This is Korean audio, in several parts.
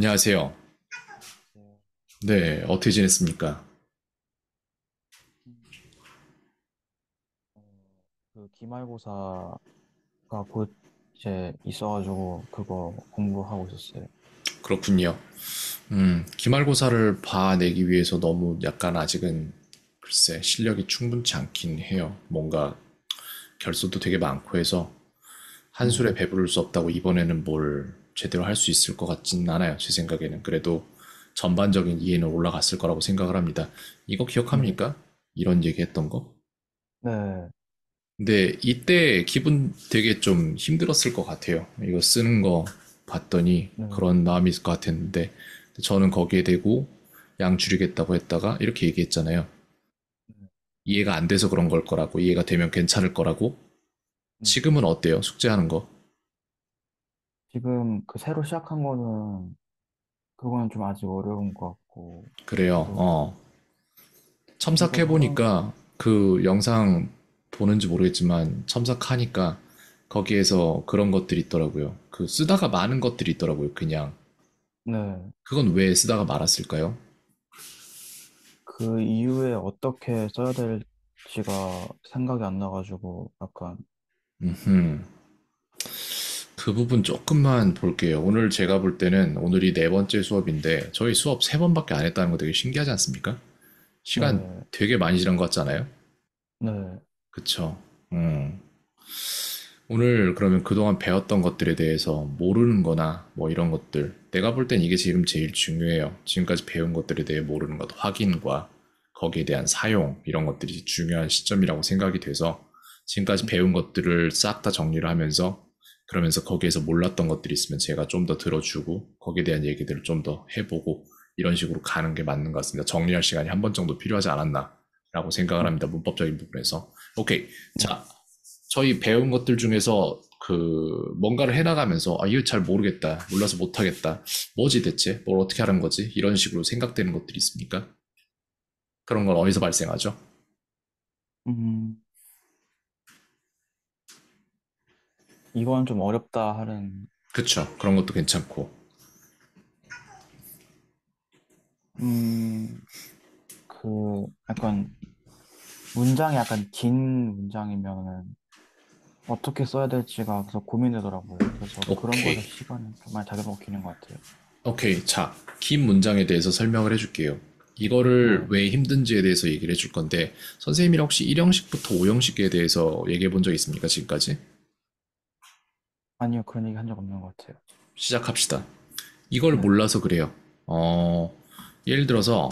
안녕하세요. 네. 네, 어떻게 지냈습니까? 음, 어, 그 기말고사가 곧 이제 있어가지고 그거 공부하고 있었어요. 그렇군요. 기말고사를 봐내기 위해서 너무 약간 아직은 글쎄 실력이 충분치 않긴 해요. 뭔가 결소도 되게 많고 해서 한술에 네. 배부를 수 없다고 이번에는 뭘 제대로 할 수 있을 것 같진 않아요. 제 생각에는. 그래도 전반적인 이해는 올라갔을 거라고 생각을 합니다. 이거 네. 기억합니까? 이런 얘기 했던 거? 네. 근데 이때 기분 되게 좀 힘들었을 것 같아요. 이거 쓰는 거 봤더니 네. 그런 마음이 있을 것 같았는데 저는 거기에 대고 양 줄이겠다고 했다가 이렇게 얘기했잖아요. 네. 이해가 안 돼서 그런 걸 거라고, 이해가 되면 괜찮을 거라고. 네. 지금은 어때요? 숙제하는 거? 지금 그 새로 시작한 거는 그거는 좀 아직 어려운 것 같고 그래요. 그래도 이거 하던 첨삭해보니까 그 영상 보는지 모르겠지만 첨삭하니까 거기에서 그런 것들이 있더라고요. 그 쓰다가 많은 것들이 있더라고요. 그냥. 네. 그건 왜 쓰다가 말았을까요? 그 이후에 어떻게 써야 될지가 생각이 안 나가지고 약간 그 부분 조금만 볼게요. 오늘 제가 볼 때는 오늘이 네 번째 수업인데 저희 수업 세 번밖에 안 했다는 거 되게 신기하지 않습니까? 시간 네. 되게 많이 지난 것 같잖아요. 네. 그쵸? 음. 오늘 그러면 그동안 배웠던 것들에 대해서 모르는 거나 뭐 이런 것들 내가 볼 땐 이게 지금 제일 중요해요. 지금까지 배운 것들에 대해 모르는 것 확인과 거기에 대한 사용 이런 것들이 중요한 시점이라고 생각이 돼서 지금까지 배운 것들을 싹 다 정리를 하면서 그러면서 거기에서 몰랐던 것들이 있으면 제가 좀 더 들어주고 거기에 대한 얘기들을 좀 더 해보고 이런 식으로 가는 게 맞는 것 같습니다. 정리할 시간이 한 번 정도 필요하지 않았나라고 생각을 네. 합니다. 문법적인 부분에서. 오케이. 네. 자, 저희 배운 것들 중에서 그 뭔가를 해나가면서 아 이거 잘 모르겠다 몰라서 못하겠다 뭐지 대체 뭘 어떻게 하는 거지 이런 식으로 생각되는 것들이 있습니까? 그런 건 어디서 발생하죠? 음, 이건 좀 어렵다 하는 그쵸 그런 것도 괜찮고 음, 약간 문장이 약간 긴 문장이면은 어떻게 써야 될지가 계속 고민되더라고요. 그래서 그런 거에서 오케이 시간을 좀 많이 잡아먹히는 것 같아요. 오케이 자 긴 문장에 대해서 설명을 해줄게요. 이거를 네. 왜 힘든지에 대해서 얘기를 해줄 건데 선생님이랑 혹시 1형식부터 5형식에 대해서 얘기해 본 적 있습니까 지금까지? 아니요, 그런 얘기 한 적 없는 것 같아요. 시작합시다. 이걸 네. 몰라서 그래요. 어, 예를 들어서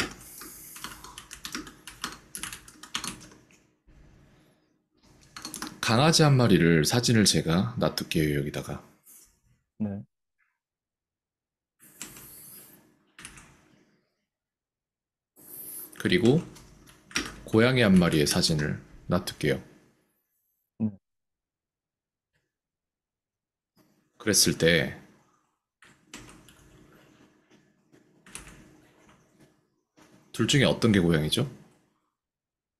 강아지 한 마리를 사진을 제가 놔둘게요, 여기다가. 네. 그리고 고양이 한 마리의 사진을 놔둘게요. 네. 그랬을 때, 둘 중에 어떤 게 고양이죠?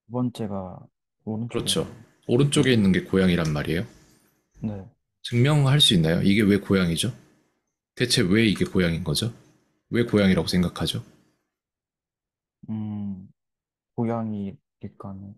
두 번째가 오른쪽에 그렇죠. 있는. 네. 오른쪽에 있는 게 고양이란 말이에요. 네. 증명할 수 있나요? 이게 왜 고양이죠? 대체 왜 이게 고양인 거죠? 왜 고양이라고 생각하죠? 음, 고양이니까는.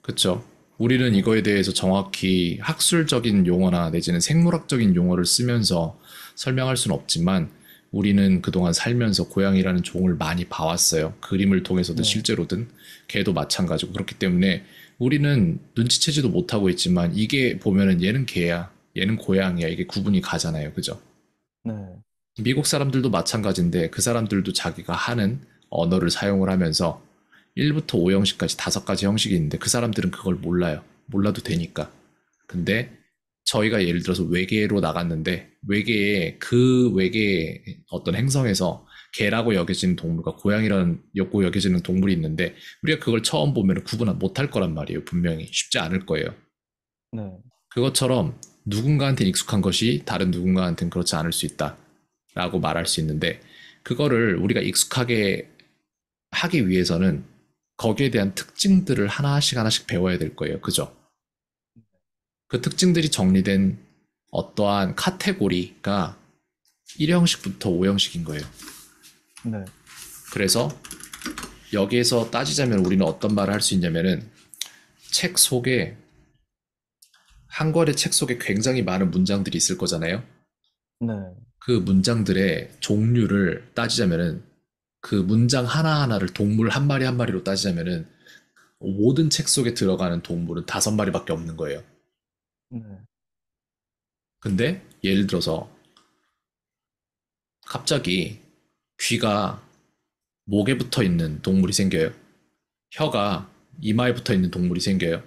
그쵸? 우리는 네. 이거에 대해서 정확히 학술적인 용어나 내지는 생물학적인 용어를 쓰면서 설명할 수는 없지만 우리는 그동안 살면서 고양이라는 종을 많이 봐왔어요. 그림을 통해서든 네. 실제로든 개도 마찬가지고 그렇기 때문에 우리는 눈치채지도 못하고 있지만 이게 보면은 얘는 개야, 얘는 고양이야 이게 구분이 가잖아요. 그죠? 네. 미국 사람들도 마찬가지인데 그 사람들도 자기가 하는 언어를 사용을 하면서 1부터 5형식까지 5가지 형식이 있는데 그 사람들은 그걸 몰라요. 몰라도 되니까. 근데 저희가 예를 들어서 외계로 나갔는데 외계에 그 외계의 어떤 행성에서 개라고 여겨지는 동물과 고양이라는 고 여겨지는 동물이 있는데 우리가 그걸 처음 보면 구분 못할 거란 말이에요. 분명히 쉽지 않을 거예요. 네. 그것처럼 누군가한테는 익숙한 것이 다른 누군가한테는 그렇지 않을 수 있다라고 말할 수 있는데 그거를 우리가 익숙하게 하기 위해서는 거기에 대한 특징들을 하나씩 하나씩 배워야 될 거예요. 그죠? 그 특징들이 정리된 어떠한 카테고리가 1형식부터 5형식인 거예요. 네, 그래서 여기에서 따지자면 우리는 어떤 말을 할 수 있냐면은 책 속에 한 권의 책 속에 굉장히 많은 문장들이 있을 거잖아요. 네, 그 문장들의 종류를 따지자면은 그 문장 하나하나를 동물 한 마리 한 마리로 따지자면은 모든 책 속에 들어가는 동물은 5마리밖에 없는 거예요. 네, 근데 예를 들어서 갑자기 귀가 목에 붙어 있는 동물이 생겨요. 혀가 이마에 붙어 있는 동물이 생겨요. 네,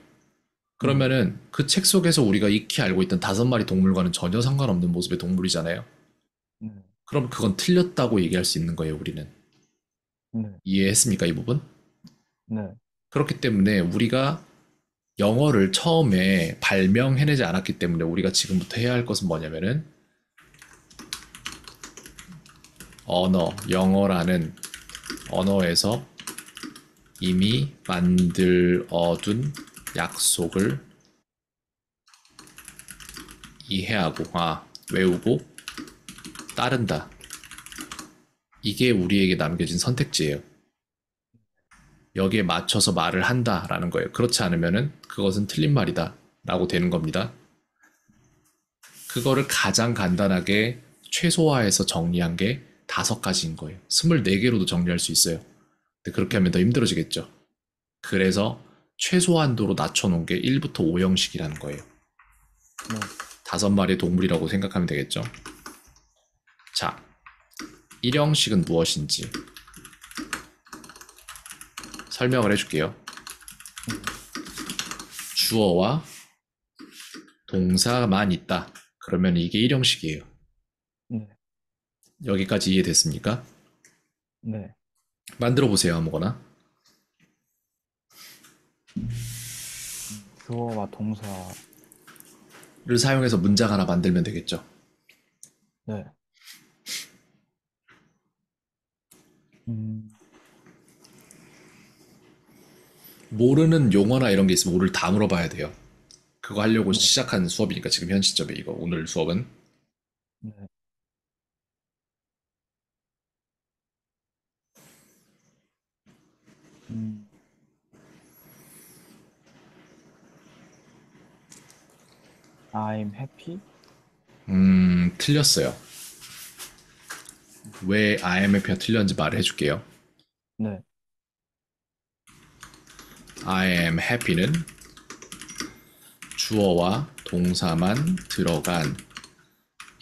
그러면은 그 책 속에서 우리가 익히 알고 있던 5마리 동물과는 전혀 상관없는 모습의 동물이잖아요. 네, 그럼 그건 틀렸다고 얘기할 수 있는 거예요, 우리는. 네, 이해했습니까, 이 부분? 네, 그렇기 때문에 우리가 영어를 처음에 발명해내지 않았기 때문에 우리가 지금부터 해야 할 것은 뭐냐면은 언어, 영어라는 언어에서 이미 만들어둔 약속을 이해하고, 외우고 따른다. 이게 우리에게 남겨진 선택지예요. 여기에 맞춰서 말을 한다라는 거예요. 그렇지 않으면은 그것은 틀린 말이다 라고 되는 겁니다. 그거를 가장 간단하게 최소화해서 정리한 게 5가지인 거예요. 24개로도 정리할 수 있어요. 근데 그렇게 하면 더 힘들어지겠죠. 그래서 최소한도로 낮춰놓은 게 1부터 5형식이라는 거예요. 네. 5마리의 동물이라고 생각하면 되겠죠. 자, 1형식은 무엇인지 설명을 해줄게요. 네, 주어와 동사만 있다. 그러면 이게 1형식이에요. 네, 여기까지 이해됐습니까? 네. 만들어 보세요, 아무거나. 주어와 동사, 를 사용해서 문장 하나 만들면 되겠죠. 네. 음, 모르는 용어나 이런 게 있으면 오늘 다 물어봐야 돼요. 그거 하려고 네, 시작한 수업이니까 지금 현 시점에 이거 오늘 수업은. 네. 음, I'm happy? 틀렸어요. 왜 IMF가 틀렸는지 말을 해줄게요. 네, I am happy는 주어와 동사만 들어간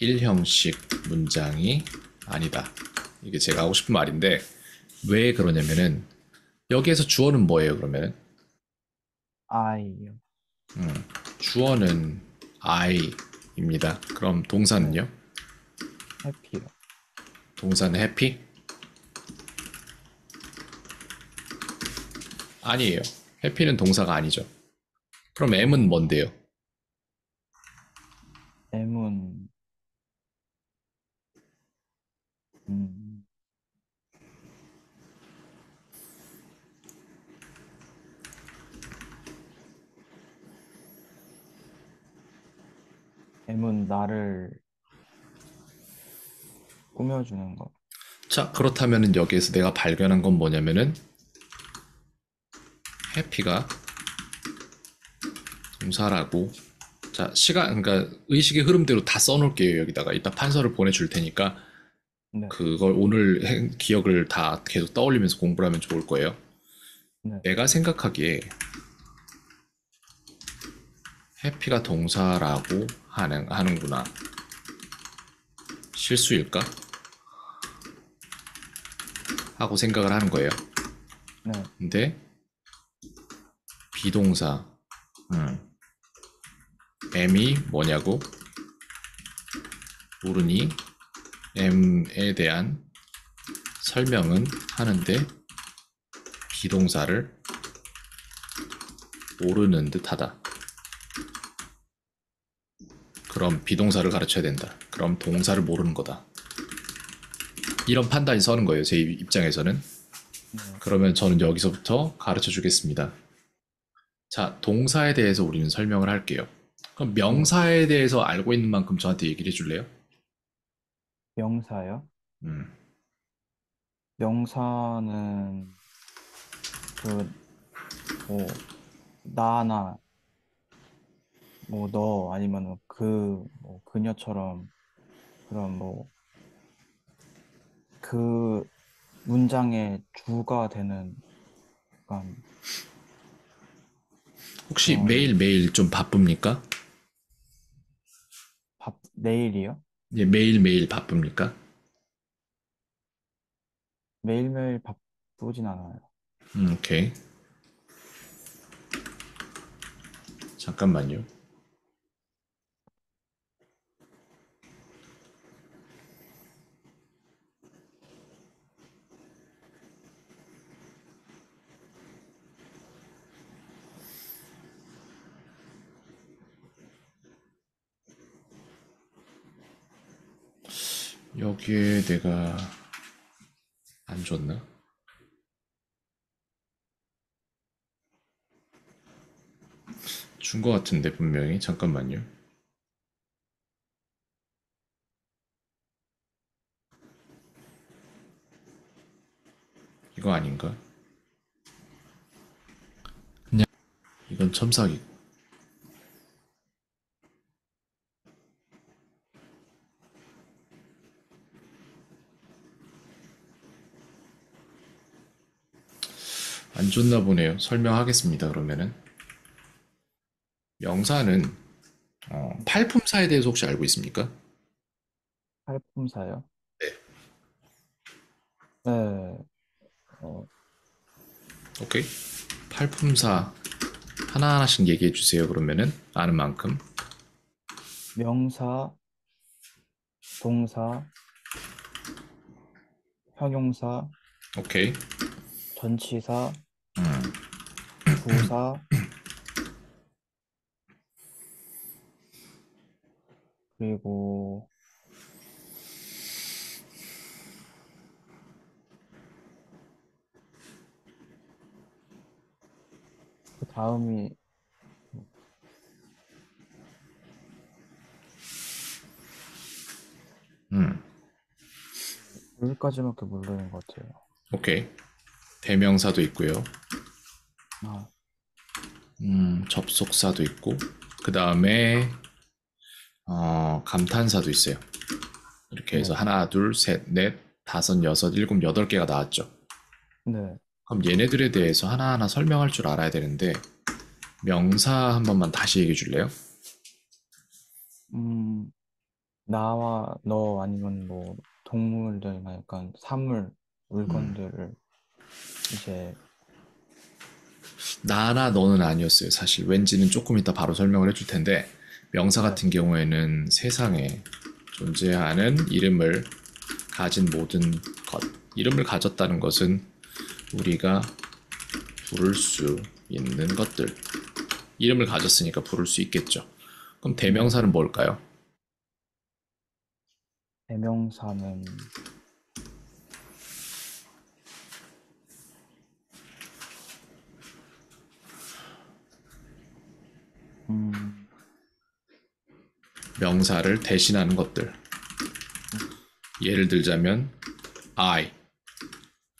1형식 문장이 아니다. 이게 제가 하고 싶은 말인데 왜 그러냐면은 여기에서 주어는 뭐예요, 그러면은? I요. 주어는 I입니다. 그럼 네, 동사는요? happy요. 동사는 happy? 아니에요. happy는 동사가 아니죠. 그럼 M은 어, 뭔데요? M은, 음, M은 나를 꾸며주는 거. 자, 그렇다면은 여기에서 내가 발견한 건 뭐냐면은 happy가 동사라고. 자, 그러니까 의식의 흐름대로 다 써놓을게요. 여기다가 이따 판서를 보내줄 테니까 네, 그걸 오늘 기억을 다 계속 떠올리면서 공부를 하면 좋을 거예요. 네. 내가 생각하기에 해피가 동사라고 하는구나. 실수일까? 하고 생각을 하는 거예요. 네, 근데 비동사, M이 뭐냐고 모르니 M에 대한 설명은 하는데 비동사를 모르는 듯하다. 그럼 비동사를 가르쳐야 된다. 그럼 동사를 모르는 거다. 이런 판단이 서는 거예요. 제 입장에서는. 네. 그러면 저는 여기서부터 가르쳐 주겠습니다. 자, 동사에 대해서 우리는 설명을 할게요. 그럼 네. 명사에 대해서 알고 있는 만큼 저한테 얘기를 해줄래요? 명사요? 음. 명사는 그, 뭐, 나나, 뭐, 너, 아니면 뭐, 그녀처럼 그런 뭐, 그 문장의 주가 되는 약간 혹시 그런 매일매일 좀 바쁩니까? 내일이요? 예, 매일매일 바쁩니까? 매일매일 바쁘진 않아요. 오케이. 잠깐만요. 여기에 내가 안 줬나? 준 거 같은데, 분명히. 잠깐만요. 이거 아닌가? 그냥, 이건 첨삭이고. 안 줬나 보네요. 설명하겠습니다, 그러면은. 명사는, 팔품사에 대해서 혹시 알고 있습니까? 팔품사요? 네. 네, 어, 오케이. 팔품사 하나하나씩 얘기해 주세요, 그러면은. 아는 만큼. 명사, 동사, 형용사, 오케이. 전치사, 부사, 그리고 그 다음이 여기까지밖에 모르는 것 같아요. 오케이. 대명사도 있고요. 아, 접속사도 있고, 그 다음에, 감탄사도 있어요. 이렇게 해서 네, 하나, 둘, 셋, 넷, 다섯, 여섯, 일곱, 여덟 개가 나왔죠. 네. 그럼 얘네들에 대해서 하나하나 설명할 줄 알아야 되는데, 명사 한 번만 다시 얘기해 줄래요? 음, 나와 너 아니면 뭐 동물들이나 약간 사물, 물건들을 이제 나나 너는 아니었어요. 사실 왠지는 조금 이따 바로 설명을 해줄 텐데, 명사 네, 같은 경우에는 세상에 존재하는 이름을 가진 모든 것. 이름을 가졌다는 것은 우리가 부를 수 있는 것들. 이름을 가졌으니까 부를 수 있겠죠. 그럼 네. 대명사는 뭘까요? 대명사는 음, 명사를 대신하는 것들. 예를 들자면 I,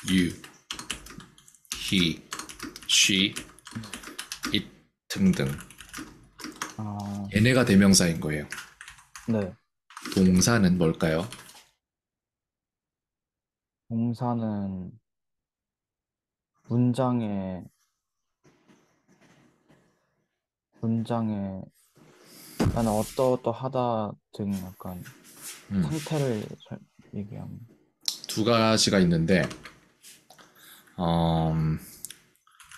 you, he, she, 네. it 등등. 아, 얘네가 대명사인 거예요. 네. 동사는 뭘까요? 동사는 문장에 문장에 나는 어떠어떠하다 등 약간 상태를 얘기하는. 두 가지가 있는데 어,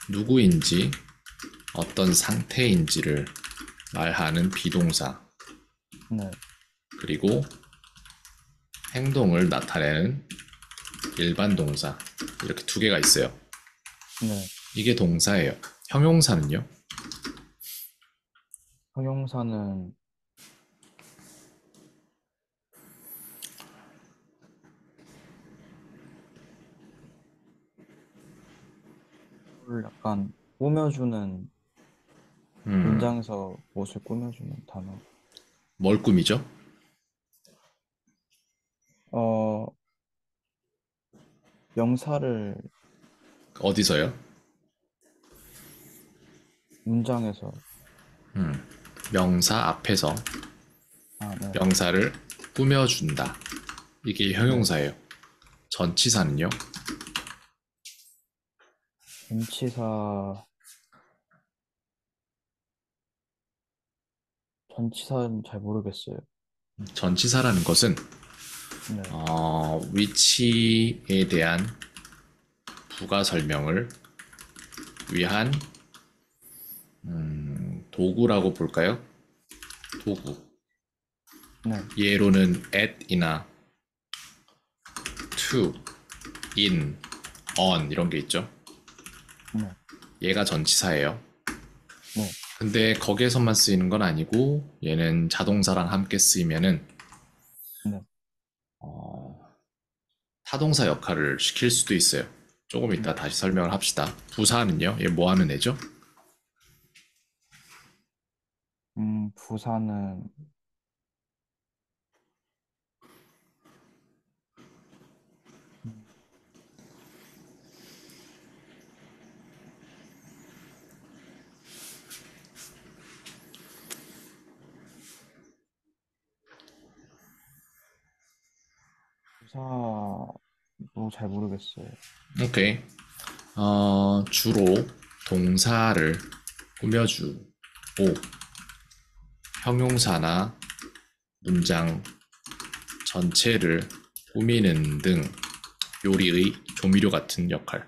누구인지 어떤 상태인지를 말하는 비동사 네, 그리고 행동을 나타내는 일반 동사 이렇게 두 개가 있어요. 네. 이게 동사예요. 형용사는요? 형용사는 뭘 약간 꾸며주는 문장에서 무엇을 꾸며주는 단어. 뭘 꾸미죠? 명사를 어디서요? 문장에서, 명사 앞에서 아, 네. 명사를 꾸며준다. 이게 네. 형용사예요. 전치사는요? 전치사, 전치사는 잘 모르겠어요. 전치사라는 것은 네. 위치에 대한 부가 설명을 위한 도구라고 볼까요? 도구. 네. 예로는 at이나 to, in, on 이런 게 있죠. 네. 얘가 전치사예요. 네. 근데 거기에서만 쓰이는 건 아니고 얘는 자동사랑 함께 쓰이면은 네. 타동사 역할을 시킬 수도 있어요. 조금 이따 다시 설명을 합시다. 부사는요? 얘 뭐 하는 애죠? 부사는, 음, 부사도 잘 모르겠어요. 오케이. 주로 동사를 꾸며주고 형용사나 문장 전체를 꾸미는 등 요리의 조미료 같은 역할.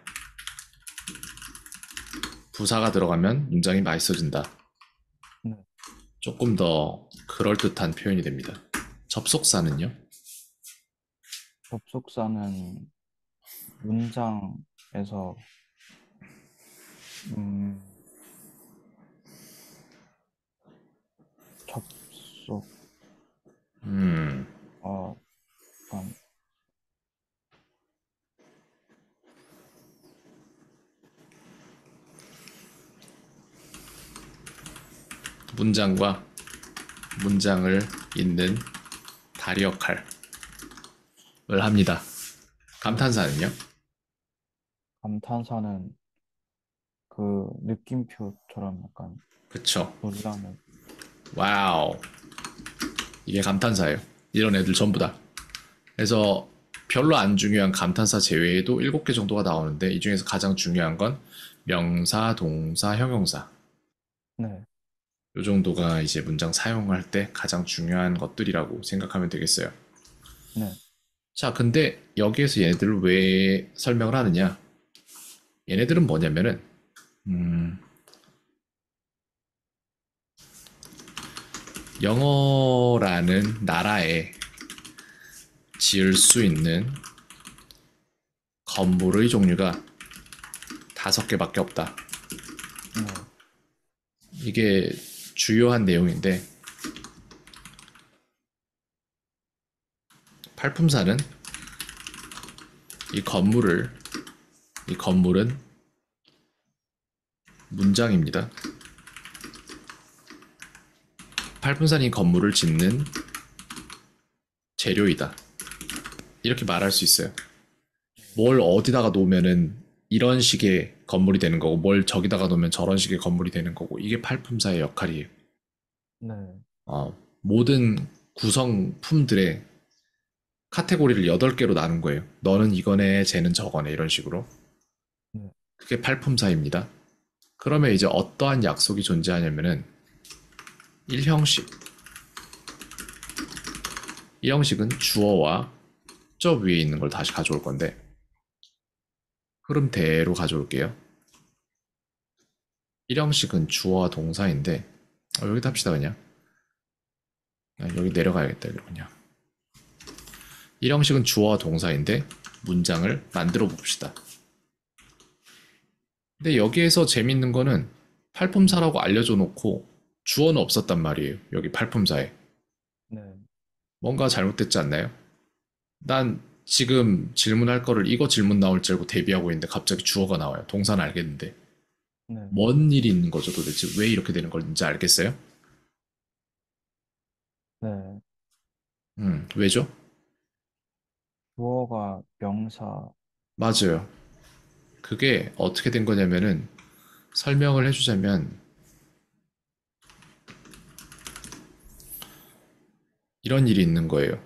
부사가 들어가면 문장이 맛있어진다. 네. 조금 더 그럴듯한 표현이 됩니다. 접속사는요? 접속사는 문장에서, 음, 접속, 약간, 문장과 문장을 잇는 다리 역할을 합니다. 감탄사는요? 감탄사는 그 느낌표처럼 약간 그쵸. 놀라는, 와우. 이게 감탄사예요. 이런 애들 전부 다. 그래서 별로 안 중요한 감탄사 제외에도 7개 정도가 나오는데 이 중에서 가장 중요한 건 명사, 동사, 형용사. 네. 이 정도가 이제 문장 사용할 때 가장 중요한 것들이라고 생각하면 되겠어요. 네. 자, 근데 여기에서 얘네들을 왜 설명을 하느냐? 얘네들은 뭐냐면은 영어라는 나라에 지을 수 있는 건물의 종류가 5개밖에 없다. 네. 이게 주요한 내용인데 팔품사는 이 건물을 이 건물은 문장입니다. 팔품사는 이 건물을 짓는 재료이다. 이렇게 말할 수 있어요. 뭘 어디다가 놓으면은 이런 식의 건물이 되는 거고 뭘 저기다가 놓으면 저런 식의 건물이 되는 거고 이게 팔품사의 역할이에요. 네. 모든 구성품들의 카테고리를 8개로 나눈 거예요. 너는 이거네, 쟤는 저거네 이런 식으로. 네. 그게 팔품사입니다. 그러면 이제 어떠한 약속이 존재하냐면은 1형식. 이 형식은 주어와 저 위에 있는 걸 다시 가져올 건데 흐름대로 가져올게요. 1형식은 주어와 동사인데 여기다 합시다 그냥. 여기 내려가야겠다 그냥. 1형식은 주어와 동사인데 문장을 만들어 봅시다. 근데 여기에서 재밌는 거는 팔품사라고 알려줘 놓고 주어는 없었단 말이에요. 여기 팔품사에. 네. 뭔가 잘못됐지 않나요? 난 지금 질문할 거를 이거 질문 나올 줄 알고 대비하고 있는데 갑자기 주어가 나와요. 동사는 알겠는데. 네. 뭔 일이 있는 거죠 도대체? 왜 이렇게 되는 건지 알겠어요? 네. 왜죠? 주어가 명사, 맞아요. 그게 어떻게 된 거냐면은 설명을 해주자면 이런 일이 있는 거예요.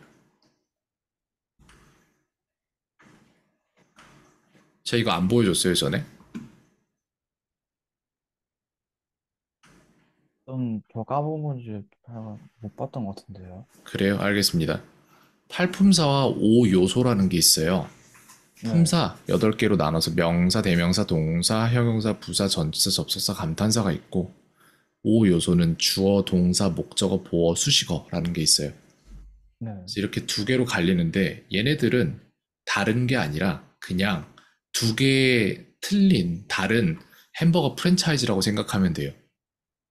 제가 이거 안 보여줬어요, 전에? 저 까본 건지 못 봤던 것 같은데요. 그래요? 알겠습니다. 팔품사와 5요소라는 게 있어요. 네, 품사 8개로 나눠서 명사, 대명사, 동사, 형용사, 부사, 전치사, 접속사, 감탄사가 있고 5요소는 주어, 동사, 목적어, 보어, 수식어라는 게 있어요. 네, 그래서 이렇게 두 개로 갈리는데 얘네들은 다른 게 아니라 그냥 두 개의 틀린 다른 햄버거 프랜차이즈라고 생각하면 돼요.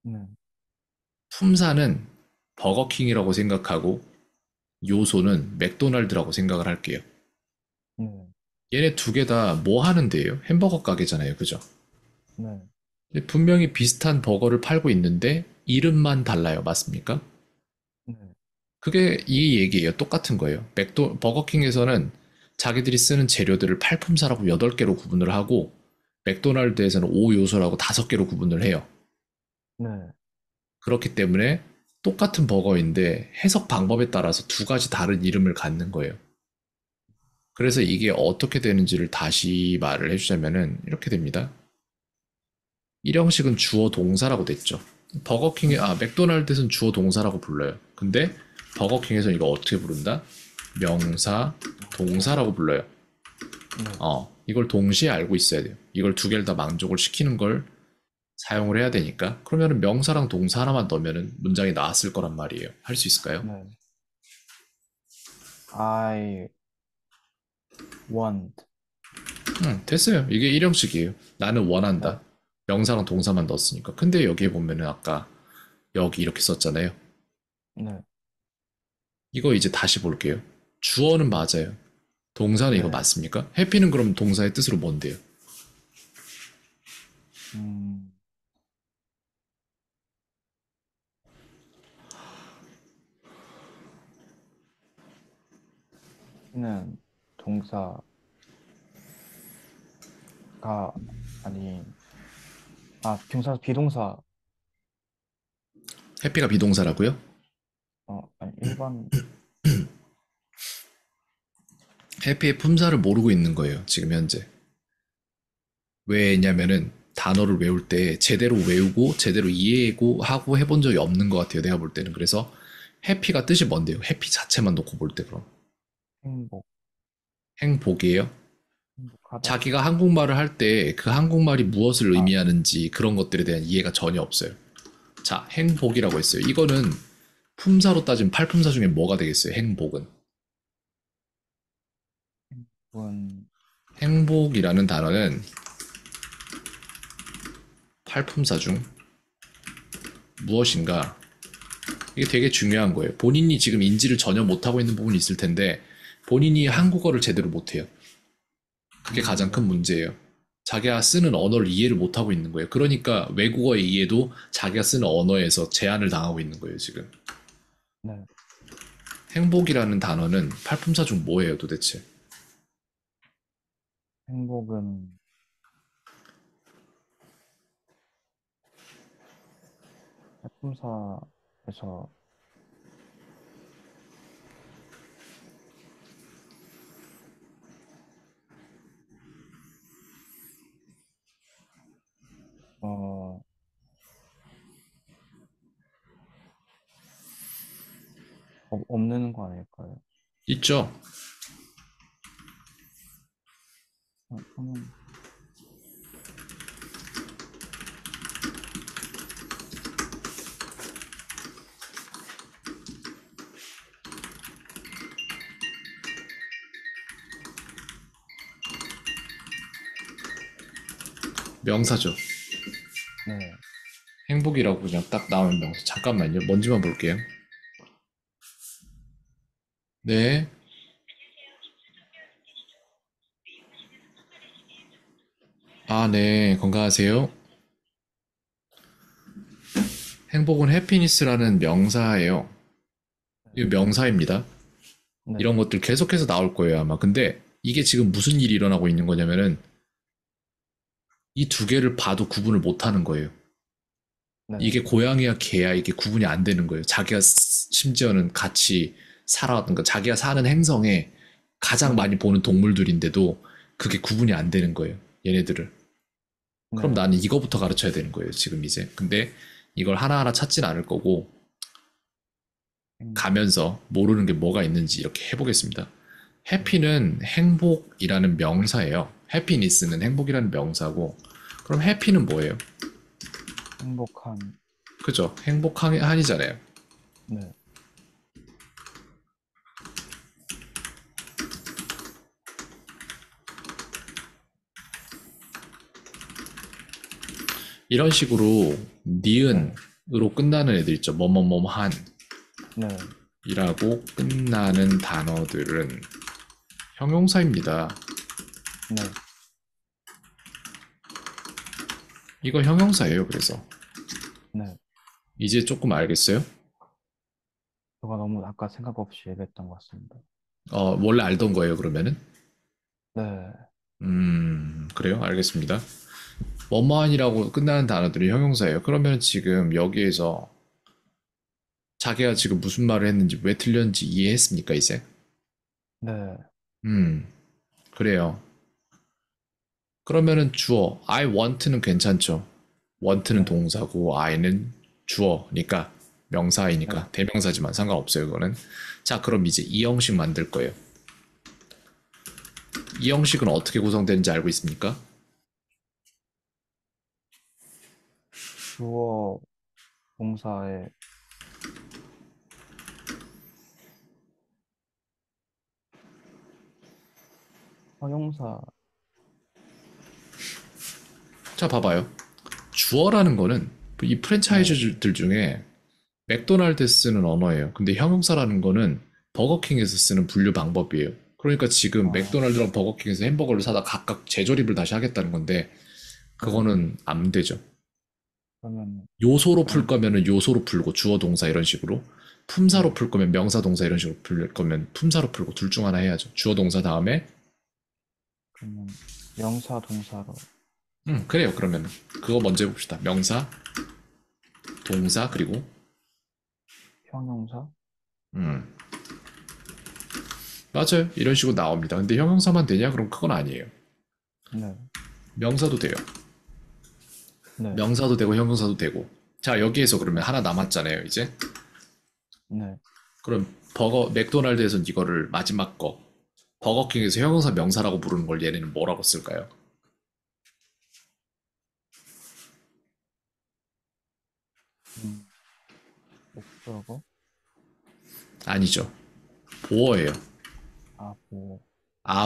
네, 품사는 버거킹이라고 생각하고 요소는 맥도날드라고 생각을 할게요. 네, 얘네 두 개 다 뭐 하는 데예요? 햄버거 가게잖아요. 그죠? 네, 분명히 비슷한 버거를 팔고 있는데 이름만 달라요. 맞습니까? 네, 그게 이 얘기예요. 똑같은 거예요. 버거킹에서는 자기들이 쓰는 재료들을 팔품사라고 8개로 구분을 하고 맥도날드에서는 5요소라고 5개로 구분을 해요. 네, 그렇기 때문에 똑같은 버거인데 해석 방법에 따라서 두 가지 다른 이름을 갖는 거예요. 그래서 이게 어떻게 되는지를 다시 말을 해주자면은 이렇게 됩니다. 일형식은 주어 동사라고 됐죠. 맥도날드에서는 주어 동사라고 불러요. 근데 버거킹에서는 이거 어떻게 부른다? 명사, 명사, 동사라고 불러요. 네, 이걸 동시에 알고 있어야 돼요. 이걸 두 개를 다 만족을 시키는 걸 사용을 해야 되니까. 그러면은 명사랑 동사 하나만 넣으면은 문장이 나왔을 거란 말이에요. 할 수 있을까요? 네. I want. 됐어요. 이게 일형식이에요. 나는 네, 원한다. 명사랑 동사만 넣었으니까. 근데 여기에 보면은 아까 여기 이렇게 썼잖아요. 네, 이거 이제 다시 볼게요. 주어는 맞아요. 동사는 이거 네. 맞습니까? 해피는 그럼 동사의 뜻으로 뭔데요? 음, 는 동사가 아닌, 비동사, 해피가 비동사라고요? 아니, 일반, 해피의 품사를 모르고 있는 거예요. 지금 현재. 왜냐면은 단어를 외울 때 제대로 외우고 제대로 이해하고 하고 해본 적이 없는 것 같아요. 내가 볼 때는. 그래서 해피가 뜻이 뭔데요? 해피 자체만 놓고 볼 때 그럼. 행복, 행복이에요? 행복하다. 자기가 한국말을 할 때 그 한국말이 무엇을 아, 의미하는지 그런 것들에 대한 이해가 전혀 없어요. 자, 행복이라고 했어요. 이거는 품사로 따지면 팔품사 중에 뭐가 되겠어요? 행복은. 행복은, 행복이라는 단어는 팔품사 중 무엇인가? 이게 되게 중요한 거예요. 본인이 지금 인지를 전혀 못하고 있는 부분이 있을 텐데 본인이 네, 한국어를 제대로 못해요. 그게 가장 큰 네, 문제예요. 자기가 쓰는 언어를 이해를 못하고 있는 거예요. 그러니까 외국어의 이해도 자기가 쓰는 언어에서 제한을 당하고 있는 거예요, 지금. 네. 행복이라는 단어는 팔품사 중 뭐예요, 도대체? 행복은 해품사에서, 어, 없는 거 아닐까요? 있죠? 하면, 명사죠. 네, 행복이라고 그냥 딱 나오는 명사. 잠깐만요. 뭔지만 볼게요. 네. 아, 네. 건강하세요. 행복은 해피니스라는 명사예요. 네, 이 명사입니다. 네, 이런 것들 계속해서 나올 거예요, 아마. 근데 이게 지금 무슨 일이 일어나고 있는 거냐면은 이 두 개를 봐도 구분을 못 하는 거예요. 네, 이게 고양이야 개야 이게 구분이 안 되는 거예요. 자기가 심지어는 같이 살아왔던 거 자기가 사는 행성에 가장 네, 많이 보는 동물들인데도 그게 구분이 안 되는 거예요. 얘네들을. 그럼 네, 나는 이거부터 가르쳐야 되는 거예요. 지금 이제. 근데 이걸 하나하나 찾진 않을 거고 행복, 가면서 모르는 게 뭐가 있는지 이렇게 해보겠습니다. 네, 해피는 행복이라는 명사예요. 해피니스는 행복이라는 명사고 그럼 해피는 뭐예요? 행복한, 그죠? 행복한이잖아요. 네, 이런 식으로 네, 니은으로 끝나는 애들 있죠. 뭐뭐뭐한 네, 이라고 끝나는 단어들은 형용사입니다. 네, 이거 형용사예요. 그래서 네. 이제 조금 알겠어요? 제가 너무 아까 생각 없이 얘기했던 것 같습니다. 원래 알던 거예요. 그러면은 네, 그래요. 알겠습니다. 뭐뭐한이라고 끝나는 단어들이 형용사예요. 그러면 지금 여기에서 자기가 지금 무슨 말을 했는지 왜 틀렸는지 이해했습니까, 이제? 네, 음, 그래요. 그러면은 주어, I want는 괜찮죠. want는 네, 동사고, I는 주어니까, 네. 명사이니까, 대명사지만 상관없어요, 그거는. 자, 그럼 이제 이 형식 만들 거예요. 이 형식은 어떻게 구성되는지 알고 있습니까? 주어 동사의 형용사, 자, 봐봐요. 주어라는 거는 이 네, 프랜차이즈들 중에 맥도날드 쓰는 언어예요. 근데 형용사라는 거는 버거킹에서 쓰는 분류 방법이에요. 그러니까 지금 아, 맥도날드랑 버거킹에서 햄버거를 사다 각각 재조립을 다시 하겠다는 건데 네. 그거는 안 되죠. 그러면 요소로 풀 명, 거면은 요소로 풀고 주어 동사 이런 식으로 네. 품사로 풀 거면 명사 동사 이런 식으로 풀 거면 품사로 풀고 둘 중 하나 해야죠. 주어 동사 다음에 그러면 명사 동사로 그래요. 그러면 그거 먼저 해봅시다. 명사, 동사 그리고 형용사, 음 맞아요. 이런 식으로 나옵니다. 근데 형용사만 되냐? 그럼 그건 아니에요. 네, 명사도 돼요. 네, 명사도 되고 형용사도 되고. 자, 여기에서 그러면 하나 남았잖아요, 이제. 네. 그럼 맥도날드에서는 이거를 마지막 거, 버거킹에서 형용사 명사라고 부르는 걸 얘네는 뭐라고 쓸까요? 음, 목적어, 아니죠. 보어예요. 아, 뭐,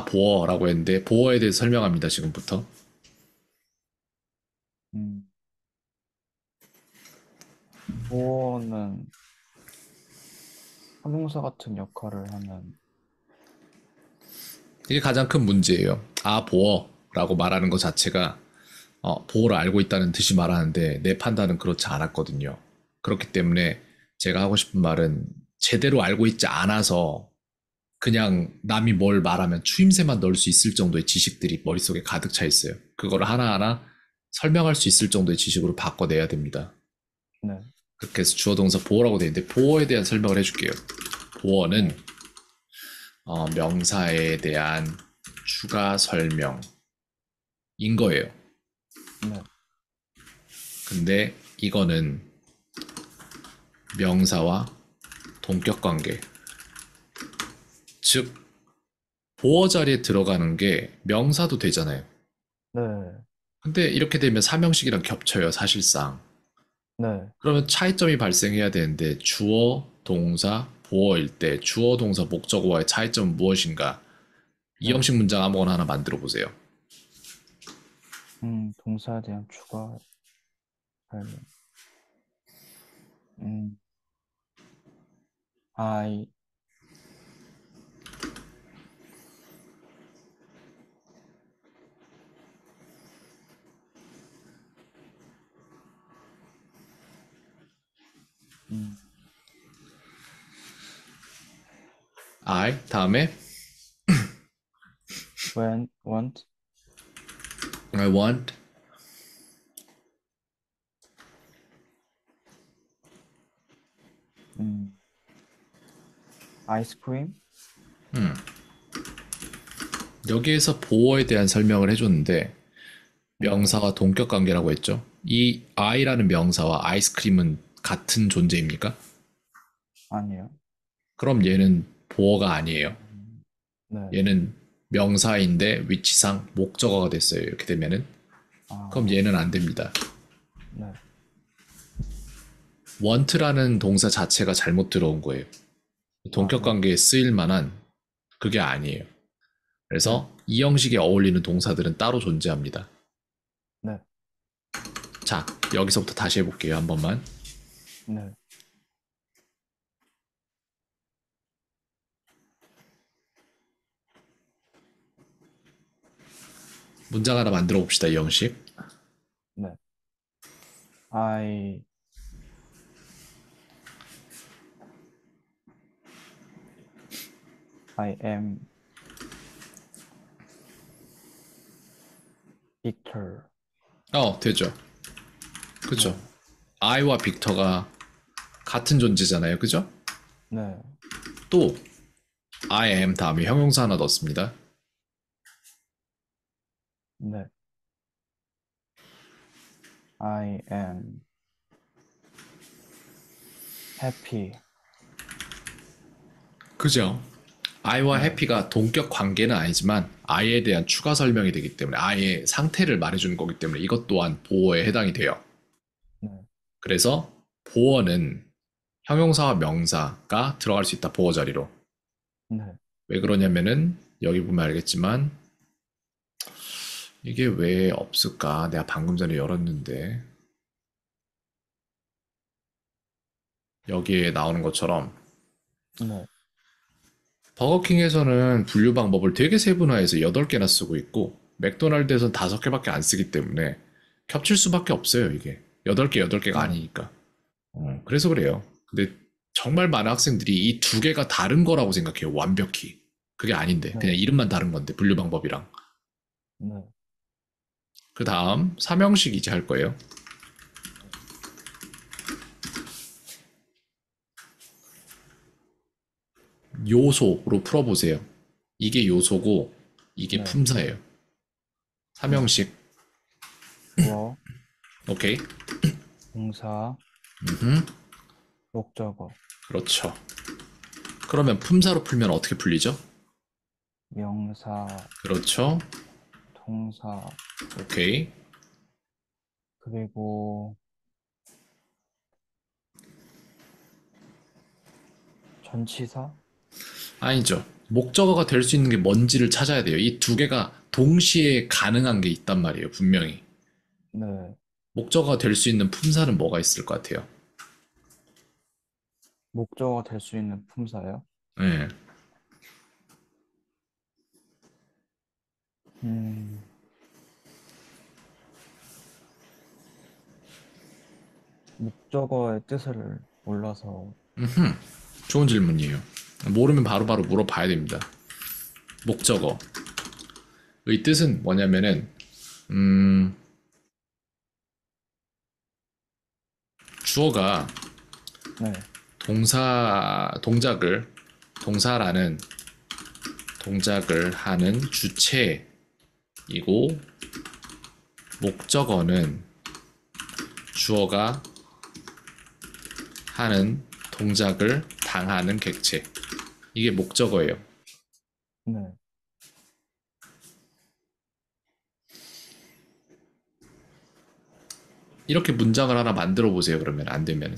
보어라고 했는데, 보어에 대해서 설명합니다, 지금부터. 음, 보어는 형용사 같은 역할을 하는, 이게 가장 큰 문제예요. 보어라고 말하는 것 자체가, 보어를 알고 있다는 뜻이 말하는데, 내 판단은 그렇지 않았거든요. 그렇기 때문에 제가 하고 싶은 말은 제대로 알고 있지 않아서 그냥 남이 뭘 말하면 추임새만 넣을 수 있을 정도의 지식들이 머릿속에 가득 차 있어요. 그거를 하나하나 설명할 수 있을 정도의 지식으로 바꿔내야 됩니다. 네, 그렇게 해서 주어 동사 보어라고 되어 있는데 보어에 대한 설명을 해줄게요. 보어는 네, 명사에 대한 추가 설명인 거예요. 네, 근데 이거는 명사와 동격 관계, 즉 보어 자리에 들어가는 게 명사도 되잖아요. 네, 근데 이렇게 되면 사명식이랑 겹쳐요, 사실상. 네, 그러면 차이점이 발생해야 되는데 주어, 동사, 보어일 때 주어, 동사, 목적어와의 차이점은 무엇인가? 이 네. 형식 문장 아무거나 하나 만들어 보세요. 동사에 대한 추가 설명. 음, I, 음, I 다음에 want, I want. 음, 아이스크림, 여기에서 보어에 대한 설명을 해줬는데 네, 명사와 동격 관계라고 했죠. 이 I라는 명사와 아이스크림은 같은 존재입니까? 아니요. 그럼 얘는 보어가 아니에요. 네, 얘는 명사인데 위치상 목적어가 됐어요. 이렇게 되면은 그럼 아, 얘는 안 됩니다. 네, want라는 동사 자체가 잘못 들어온 거예요. 아, 동격 네, 관계에 쓰일 만한 그게 아니에요. 네, 그래서 이 형식에 어울리는 동사들은 따로 존재합니다. 네, 자, 여기서부터 다시 해볼게요. 한 번만. 네, 문장 하나 만들어 봅시다. 이 형식. 네. I, I am Victor. 되죠. 그죠. 네, I와 빅터가 같은 존재잖아요. 그죠? 네, 또 I am 다음에 형용사 하나 넣습니다. 네. I am happy. 그죠? I와 네, happy가 동격 관계는 아니지만 I에 대한 추가 설명이 되기 때문에 I의 상태를 말해주는 거기 때문에 이것 또한 보어에 해당이 돼요. 네, 그래서 보어는 형용사와 명사가 들어갈 수 있다. 보어 자리로. 네. 왜 그러냐면은 여기 보면 알겠지만 이게 왜 없을까? 내가 방금 전에 열었는데 여기에 나오는 것처럼 네, 버거킹에서는 분류 방법을 되게 세분화해서 8개나 쓰고 있고 맥도날드에서는 5개밖에 안 쓰기 때문에 겹칠 수밖에 없어요, 이게. 8개, 8개가 네, 아니니까. 그래서 그래요. 근데 정말 많은 학생들이 이 두 개가 다른 거라고 생각해요, 완벽히. 그게 아닌데, 네, 그냥 이름만 다른 건데, 분류 방법이랑. 네. 그 다음, 삼형식 이제 할 거예요. 요소로 풀어보세요. 이게 요소고, 이게 네. 품사예요. 네. 삼형식. 주어, 오케이? 동사, 목적어, 그렇죠. 그러면 품사로 풀면 어떻게 풀리죠? 명사, 그렇죠. 동사, 오케이. 그리고 전치사? 아니죠. 목적어가 될 수 있는 게 뭔지를 찾아야 돼요. 이 두 개가 동시에 가능한 게 있단 말이에요, 분명히. 네. 목적어가 될 수 있는 품사는 뭐가 있을 것 같아요? 목적어가 될 수 있는 품사요? 네. 음, 목적어의 뜻을 몰라서, 좋은 질문이에요. 모르면 바로바로 물어봐야 됩니다. 목적어의 뜻은 뭐냐면은, 음, 주어가 네, 동사라는 동작을 하는 주체이고, 목적어는 주어가 하는 동작을 당하는 객체. 이게 목적어예요. 네. 이렇게 문장을 하나 만들어 보세요. 그러면 안 되면.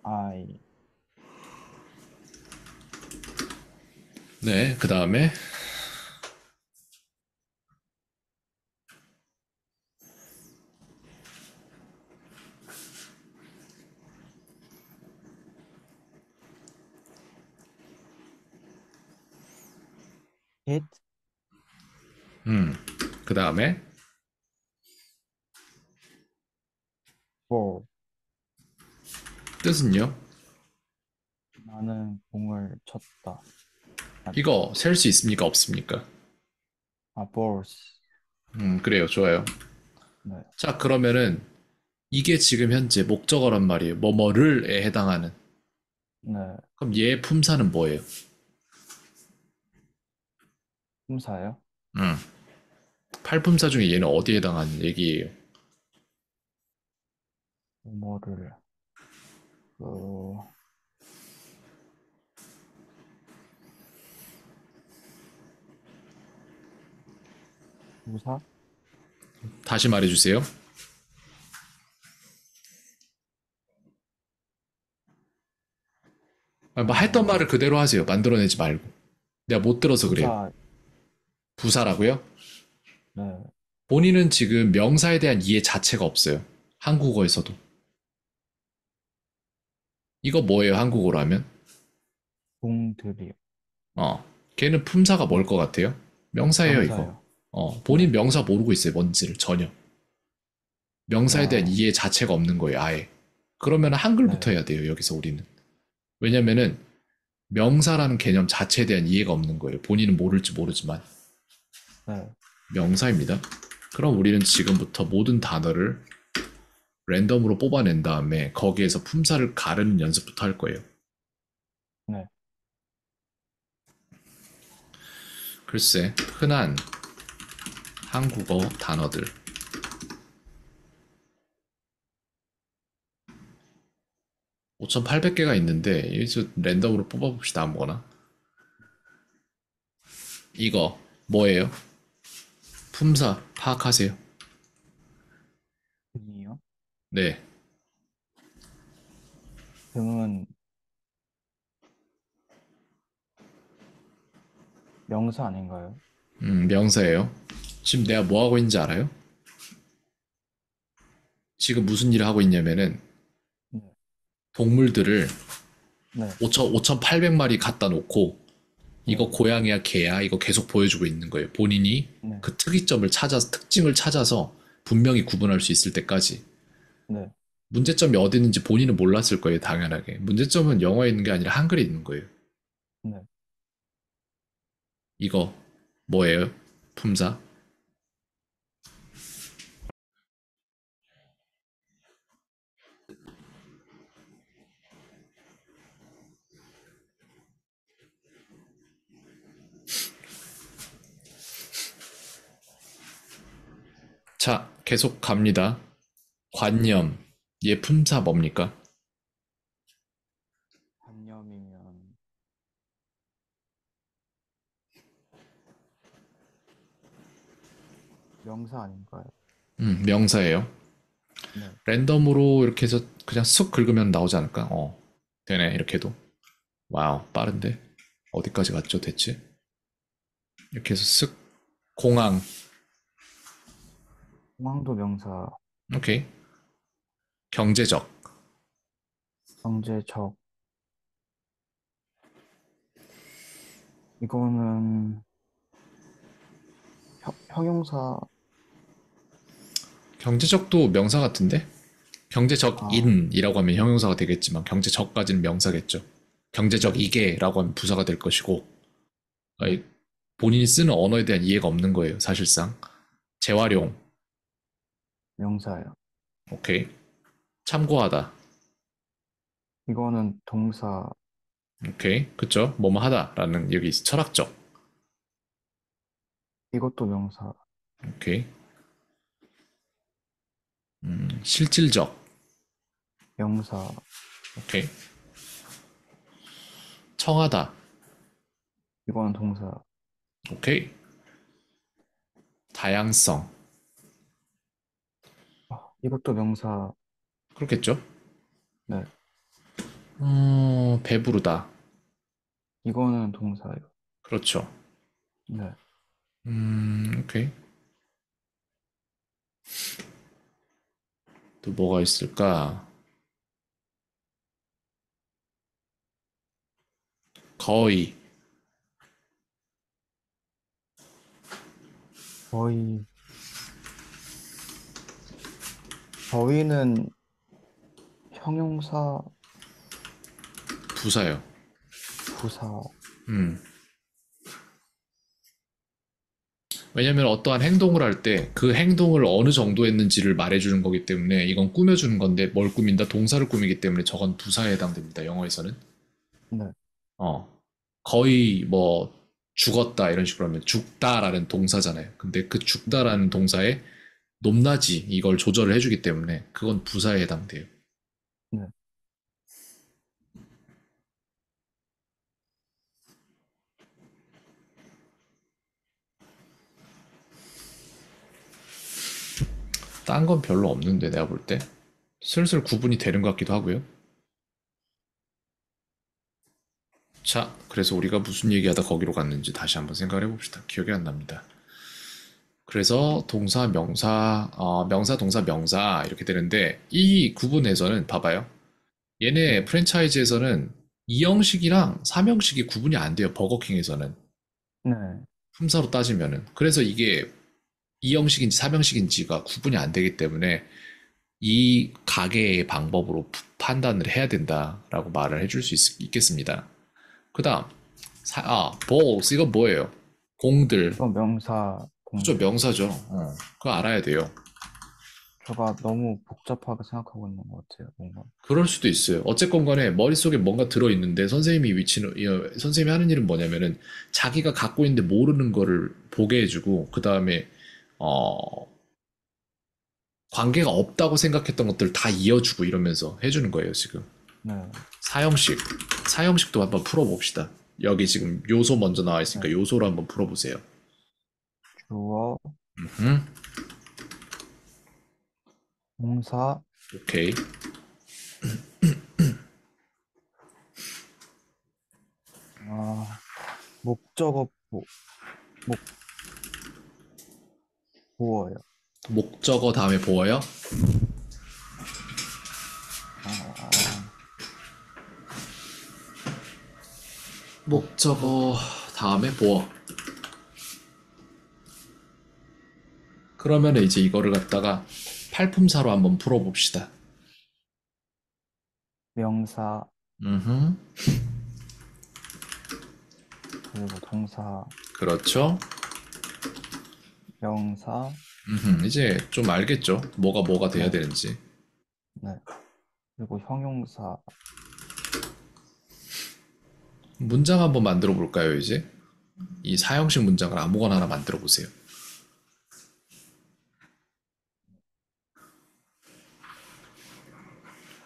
I, 네, 그 다음에 hit, 그 다음에 뜻은요? 나는 공을 쳤다. 아, 이거 셀 수 있습니까? 없습니까? balls. 그래요. 좋아요. 네, 자, 그러면은 이게 지금 현재 목적어란 말이에요. 뭐뭐를에 해당하는. 네, 그럼 얘 품사는 뭐예요? 품사예요? 음. 팔품사 중에 얘는 어디에 해당하는 얘기예요? 뭐를, 그, 부사? 다시 말해주세요. 뭐 했던 어, 말을 그대로 하세요. 만들어내지 말고. 내가 못 들어서 그래요. 부사, 부사라고요? 네, 본인은 지금 명사에 대한 이해 자체가 없어요. 한국어에서도. 이거 뭐예요, 한국어로 하면? 공들이요. 걔는 품사가 뭘 것 같아요? 명사예요, 이거. 명사예요. 네, 본인 명사 모르고 있어요, 뭔지를 전혀. 명사에 대한 아, 이해 자체가 없는 거예요, 아예. 그러면 네, 한글부터 해야 돼요, 여기서 우리는. 왜냐면은 명사라는 개념 자체에 대한 이해가 없는 거예요. 본인은 모를지 모르지만. 네, 명사입니다. 그럼 우리는 지금부터 모든 단어를 랜덤으로 뽑아낸 다음에 거기에서 품사를 가르는 연습부터 할 거예요. 네. 글쎄, 흔한 한국어 단어들. 5,800개가 있는데, 여기서 랜덤으로 뽑아봅시다, 아무거나. 이거, 뭐예요? 품사, 파악하세요. 등이요? 네. 등은 명사 아닌가요? 명사예요. 지금 내가 뭐 하고 있는지 알아요? 지금 무슨 일을 하고 있냐면은, 네, 동물들을 네, 5,800마리 갖다 놓고, 이거 네, 고양이야, 개야, 이거 계속 보여주고 있는 거예요. 본인이 네, 그 특이점을 찾아서, 특징을 찾아서 분명히 구분할 수 있을 때까지. 네, 문제점이 어디 있는지 본인은 몰랐을 거예요, 당연하게. 문제점은 영어에 있는 게 아니라 한글에 있는 거예요. 네. 이거, 뭐예요? 품사? 자, 계속 갑니다. 관념. 얘 품사 뭡니까? 관념이면 명사 아닌가요? 명사예요. 네, 랜덤으로 이렇게 해서 그냥 쑥 긁으면 나오지 않을까? 되네, 이렇게 해도. 와우, 빠른데? 어디까지 갔죠, 대체? 이렇게 해서 쓱, 공항. 공항도 명사, 오케이. 경제적. 경제적, 이거는 형용사, 경제적도 명사 같은데? 아, 경제적인이라고 하면 형용사가 되겠지만 경제적까지는 명사겠죠. 네, 경제적이게라고 하면 부사가 될 것이고 네, 아니, 본인이 쓰는 언어에 대한 이해가 없는 거예요. 사실상. 재활용. 명사예요. 오케이. 참고하다. 이거는 동사, 오케이. 그쵸? 뭐뭐 하다라는 여기 철학적. 이것도 명사, 오케이. 실질적. 명사, 오케이. 청하다. 이거는 동사, 오케이. 다양성. 이것도 명사, 그렇겠죠? 네, 배부르다. 이거는 동사예요. 그렇죠. 네, 오케이. 또 뭐가 있을까? 거의. 거의, 거의는 형용사, 부사요. 부사. 음. 왜냐면 어떠한 행동을 할 때 그 행동을 어느 정도 했는지를 말해주는 거기 때문에 이건 꾸며주는 건데 뭘 꾸민다? 동사를 꾸미기 때문에 저건 부사에 해당됩니다. 영어에서는. 네, 어. 거의 뭐 죽었다 이런 식으로 하면 죽다라는 동사잖아요. 근데 그 죽다라는 동사에 높낮이 이걸 조절을 해주기 때문에 그건 부사에 해당돼요. 네. 딴 건 별로 없는데 내가 볼 때. 슬슬 구분이 되는 것 같기도 하고요. 자, 그래서 우리가 무슨 얘기하다 거기로 갔는지 다시 한번 생각을 해봅시다. 기억이 안 납니다. 그래서 동사, 명사, 명사, 동사, 명사 이렇게 되는데 이 구분에서는 봐봐요. 얘네 네, 프랜차이즈에서는 2형식이랑 3형식이 구분이 안 돼요. 버거킹에서는. 네, 품사로 따지면은. 그래서 이게 2형식인지 3형식인지가 구분이 안 되기 때문에 이 가게의 방법으로 판단을 해야 된다라고 말을 해줄 수 있겠습니다. 그 다음, balls, 이건 뭐예요? 공들. 이건 명사 그죠, 공들. 명사죠. 그거 알아야 돼요. 제가 너무 복잡하게 생각하고 있는 것 같아요, 뭔가. 그럴 수도 있어요. 어쨌건 간에 머릿속에 뭔가 들어있는데 선생님이 하는 일은 뭐냐면은 자기가 갖고 있는데 모르는 거를 보게 해주고, 그 다음에, 어, 관계가 없다고 생각했던 것들 다 이어주고 이러면서 해주는 거예요, 지금. 네, 사형식. 사형식도 한번 풀어봅시다. 여기 지금 요소 먼저 나와 네. 있으니까 요소로 한번 풀어보세요. 주어, 음, 동사, 오케이. 아, 목적어, 보어요. 목적어 다음에 보어요. 어, 목적어, 목적어 다음에 보어. 그러면 이제 이거를 갖다가 팔품사로 한번 풀어봅시다. 명사, 음, 그리고 동사, 그렇죠. 명사, 이제 좀 알겠죠? 뭐가 돼야 네, 되는지. 네. 그리고 형용사, 문장 한번 만들어 볼까요, 이제? 이 사형식 문장을 아무거나 하나 만들어 보세요.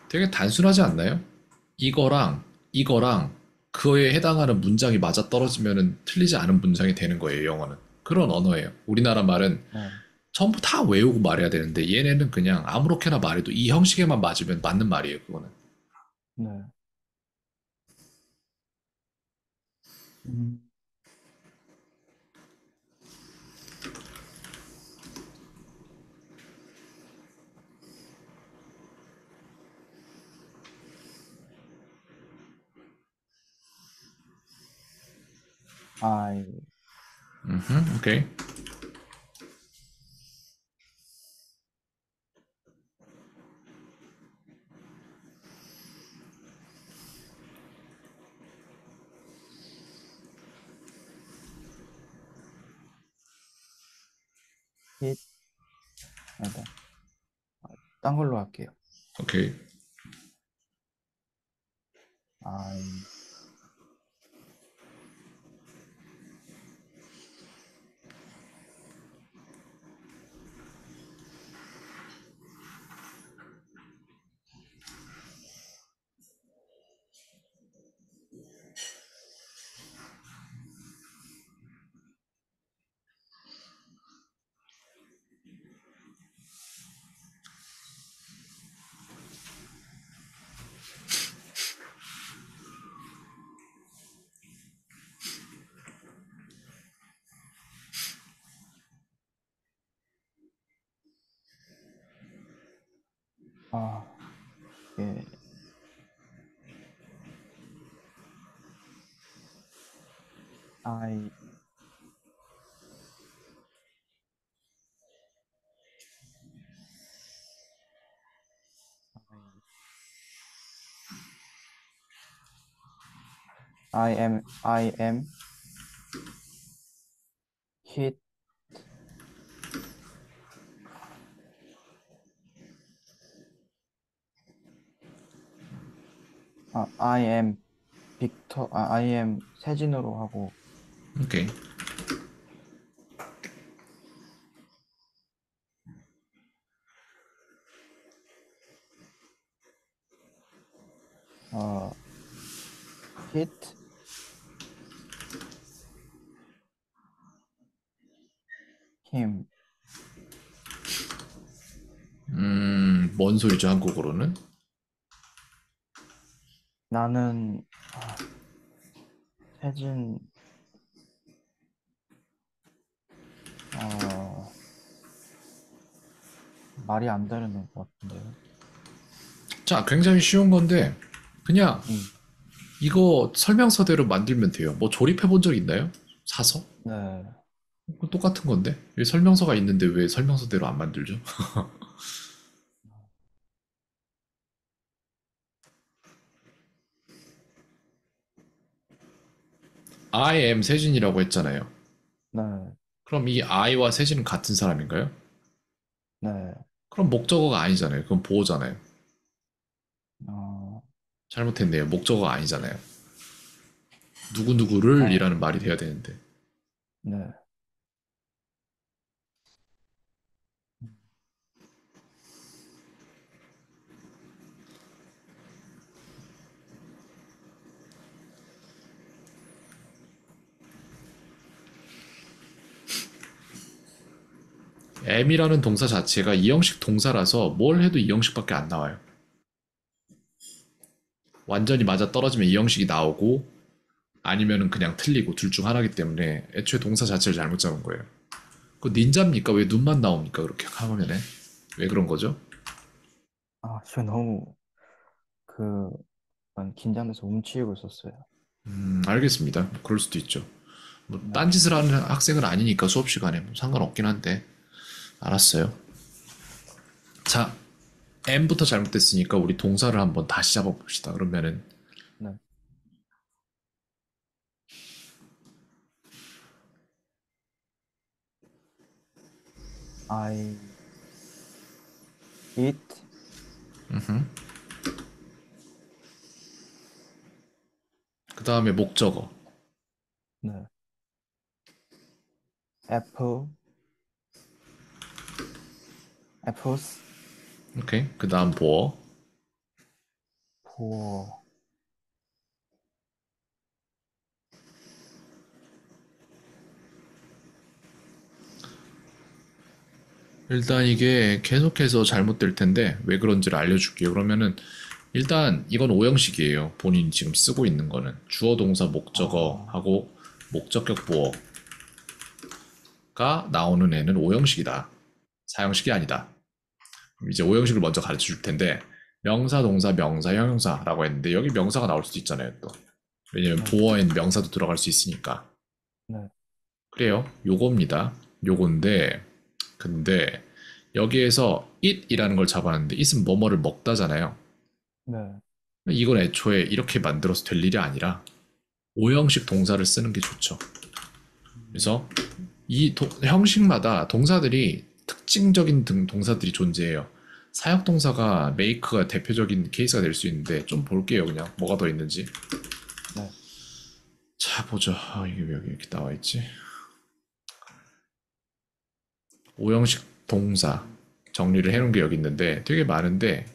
되게 단순하지 않나요? 이거랑 그거에 해당하는 문장이 맞아 떨어지면 틀리지 않은 문장이 되는 거예요, 영어는. 그런 언어예요. 우리나라 말은 네, 전부 다 외우고 말해야 되는데 얘네는 그냥 아무렇게나 말해도 이 형식에만 맞으면 맞는 말이에요, 그거는. 네. 음, I, 오케이. hit, 아니다. 딴 걸로 할게요. 오케이. I, 아, 예, I, I, I am hit. I am 빅터. I am 세진으로 하고. 오케이. 어, hit him. 뭔 소리죠, 한국어로는? 나는 세진 어, 말이 안 되는 것 같은데요. 자, 굉장히 쉬운 건데, 그냥 음, 이거 설명서대로 만들면 돼요. 뭐 조립해 본 적 있나요? 사서? 네. 그거 똑같은 건데? 왜 설명서가 있는데 왜 설명서대로 안 만들죠? I am 세진이라고 했잖아요. 네. 그럼 이 I와 세진은 같은 사람인가요? 네. 그럼 목적어가 아니잖아요. 그건 보어잖아요. 어, 잘못했네요. 목적어가 아니잖아요. 누구누구를 아, 이라는 말이 돼야 되는데. 네. am이라는 동사 자체가 이형식 동사라서 뭘 해도 이형식밖에 안 나와요. 완전히 맞아 떨어지면 이형식이 나오고 아니면은 그냥 틀리고 둘 중 하나이기 때문에 애초에 동사 자체를 잘못 잡은 거예요. 그 닌자입니까? 왜 눈만 나옵니까? 그렇게 화면에. 왜 그런 거죠? 제가 너무 그 약간 긴장돼서 움츠리고 있었어요. 알겠습니다. 뭐 그럴 수도 있죠. 뭐 네. 딴짓을 하는 학생은 아니니까 수업 시간에 뭐 상관없긴 한데 알았어요. 자, M부터 잘못됐으니까 우리 동사를 한번 다시 잡아봅시다. 그러면은 네. I eat. 그 다음에 목적어. 네. apple. apples. 오케이. 그 다음 보어. for. 일단 이게 계속해서 잘못될 텐데 왜 그런지를 알려줄게요. 그러면은 일단 이건 오형식이에요. 본인이 지금 쓰고 있는 거는 주어 동사 아, 목적어하고 목적격 보어가 나오는 애는 오형식이다. 사형식이 아니다. 그럼 이제 오형식을 먼저 가르쳐 줄 텐데 명사, 동사, 명사, 형용사라고 했는데 여기 명사가 나올 수도 있잖아요. 또 왜냐면 네. 보어엔 명사도 들어갈 수 있으니까. 네. 그래요. 요겁니다. 요건데 근데 여기에서 it이라는 걸 잡았는데 it은 뭐뭐를 먹다잖아요. 네. 이건 애초에 이렇게 만들어서 될 일이 아니라 오형식 동사를 쓰는 게 좋죠. 음, 그래서 이 형식마다 동사들이 특징적인 동사들이 존재해요. 사역 동사가 make가 대표적인 케이스가 될 수 있는데 좀 볼게요. 그냥 뭐가 더 있는지. 네. 자 보죠. 이게 왜 여기 이렇게 나와 있지? 오형식 동사 정리를 해놓은 네. 게 여기 있는데 되게 많은데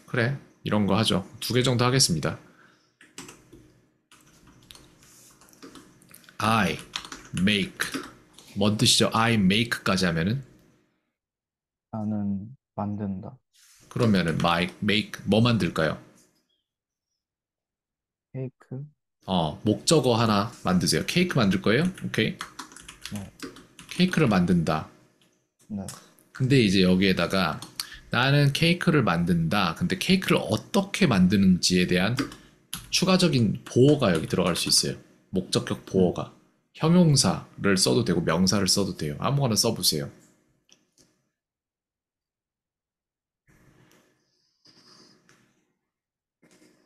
그래 이런 거 하죠. 두 개 정도 하겠습니다. I make 뭔 뜻이죠? I make까지 하면은 나는 만든다. 그러면은 make 뭐 만들까요? 케이크. 목적어 하나 만드세요. 케이크 만들 거예요? 오케이. 네. 케이크를 만든다. 네. 근데 이제 여기에다가 나는 케이크를 만든다. 근데 케이크를 어떻게 만드는지에 대한 추가적인 보어가 여기 들어갈 수 있어요. 목적격 네. 보어가. 형용사를 써도 되고 명사를 써도 돼요. 아무거나 써보세요.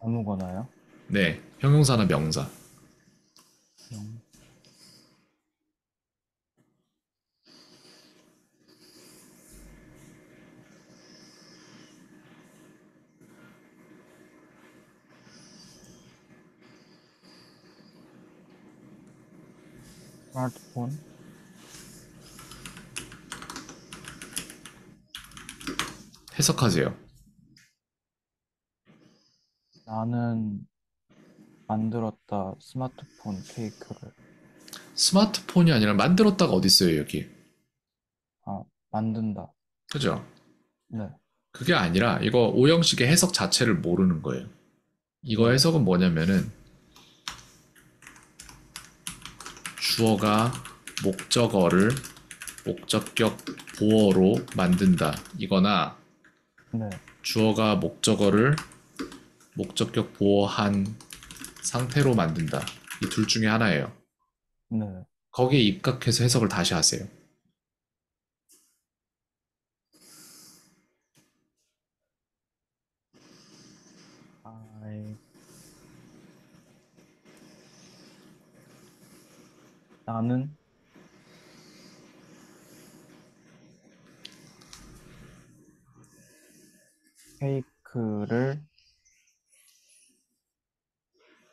아무거나요? 네, 형용사나 명사. 명, 스마트폰. 해석하세요. 나는 만들었다 스마트폰 케이크를. 스마트폰이 아니라 만들었다가 어디 있어요, 여기? 아, 만든다. 그죠? 네, 그게 아니라 이거 오형식의 해석 자체를 모르는 거예요. 이거 네, 해석은 뭐냐면은 주어가 목적어를 목적격 보어로 만든다. 이거나 네, 주어가 목적어를 목적격 보어한 상태로 만든다. 이 둘 중에 하나예요. 네. 거기에 입각해서 해석을 다시 하세요. 아이, 나는 케이크를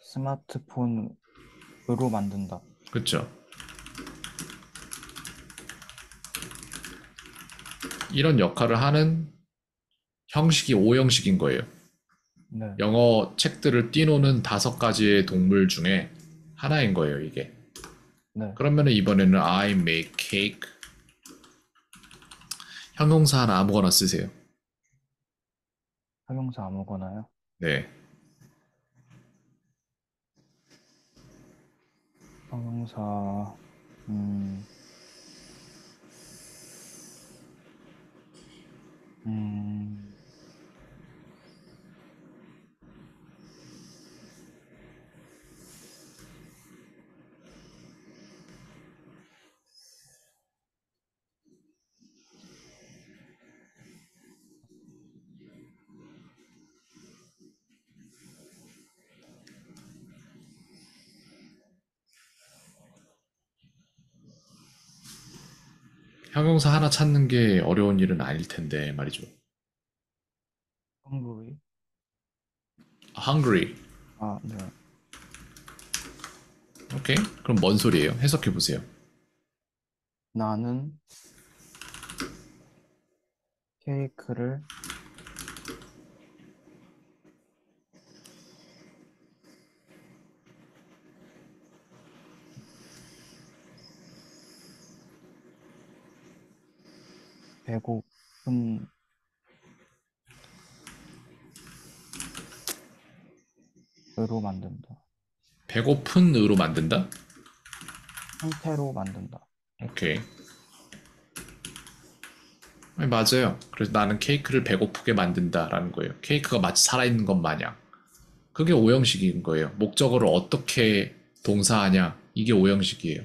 스마트폰으로 만든다. 그렇죠? 이런 역할을 하는 형식이 오형식인 거예요. 네, 영어 책들을 띄우는 5가지의 동물 중에 하나인 거예요, 이게. 네. 그러면 이번에는 I make cake. 형용사 하나 아무거나 쓰세요. 형용사 아무거나요? 네. 형용사, 음, 음, 형용사 하나 찾는 게 어려운 일은 아닐 텐데 말이죠. hungry. hungry. 아, 네. 오케이. 그럼 뭔 소리예요? 해석해 보세요. 나는 케이크를 배고픔으로 만든다. 배고픈으로 만든다? 상태로 만든다. 오케이. 아니, 맞아요. 그래서 나는 케이크를 배고프게 만든다라는 거예요. 케이크가 마치 살아있는 것 마냥. 그게 오형식인 거예요. 목적어를 어떻게 동사하냐. 이게 오형식이에요.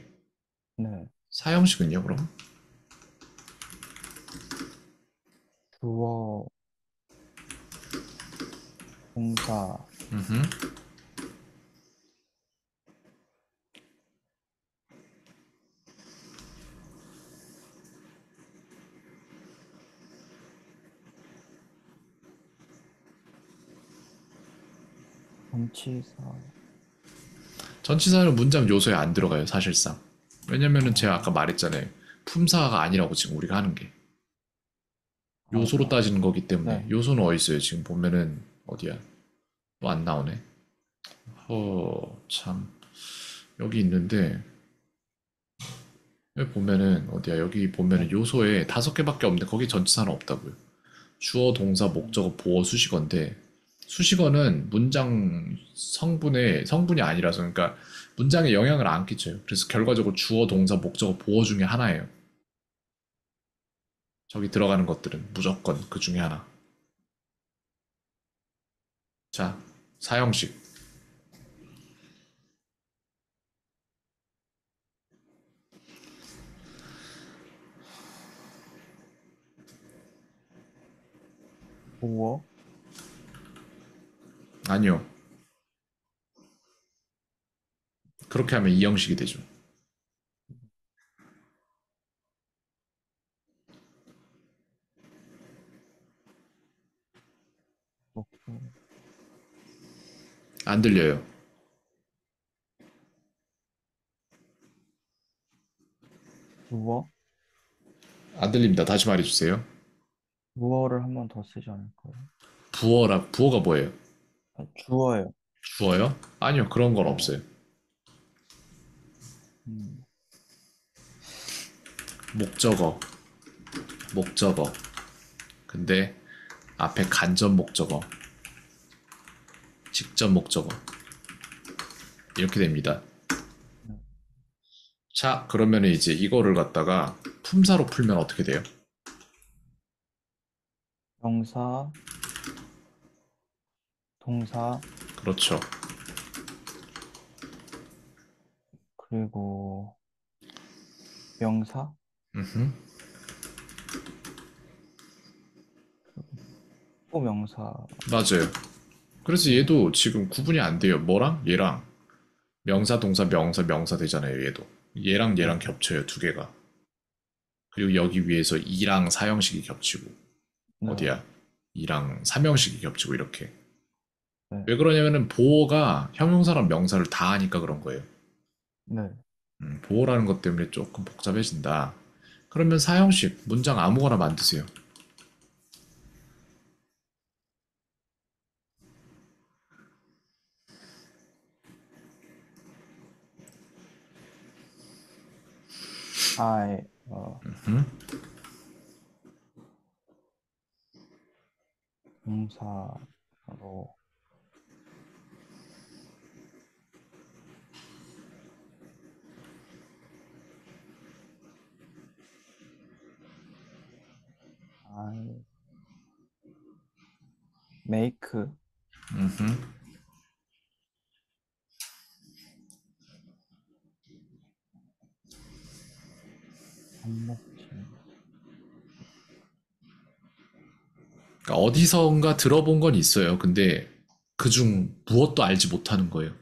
네. 사형식은요, 그럼? 주어, 동사, 전치사. 전치사는 문장 요소에 안 들어가요, 사실상. 왜냐면은 제가 아까 어, 말했잖아요. 품사가 아니라고 지금 우리가 하는 게. 요소로 아, 따지는 거기 때문에. 네. 요소는 어디 있어요? 지금 보면은, 어디야? 또 안 나오네. 참. 여기 있는데, 여기 보면은, 어디야? 여기 보면은 네. 요소에 5개밖에 없는데, 거기 전치사는 없다고요. 주어, 동사, 음, 목적어, 보어, 수식어인데, 수식어는 문장 성분이 아니라서, 그러니까 문장에 영향을 안 끼쳐요. 그래서 결과적으로 주어, 동사, 목적어, 보어 중에 하나예요. 저기 들어가는 것들은 무조건 그 중에 하나. 자, 사형식. 보어, 아니요. 그렇게 하면 이 형식이 되죠. 먹고, 안 들려요. 무어? 안 들립니다. 다시 말해주세요. 무어를 한 번 더 쓰지 않을까요? 부어가 뭐예요? 아, 주어예요. 주어요? 아니요, 그런 건 네. 없어요. 음, 목적어, 목적어. 근데 앞에 간접 목적어, 직접 목적어. 이렇게 됩니다. 네. 자, 그러면 이제 이거를 갖다가 품사로 풀면 어떻게 돼요? 명사, 동사, 그렇죠. 그리고 명사, 또 명사. 맞아요. 그래서 네. 얘도 지금 구분이 안 돼요. 뭐랑? 얘랑. 명사, 동사, 명사, 명사 되잖아요, 얘도. 얘랑 네. 얘랑 겹쳐요, 두 개가. 그리고 여기 위에서 이랑 사형식이 겹치고, 네. 어디야? 이랑 삼형식이 겹치고, 이렇게. 네. 왜 그러냐면은 보어가 형용사랑 명사를 다 하니까 그런 거예요. 네. 보어라는 것 때문에 조금 복잡해진다. 그러면 사형식, 문장 아무거나 만드세요. I, 동사로, I make 밥 먹지. 그러니까 어디선가 들어본 건 있어요. 근데 네. 그중 무엇도 알지 못하는 거예요.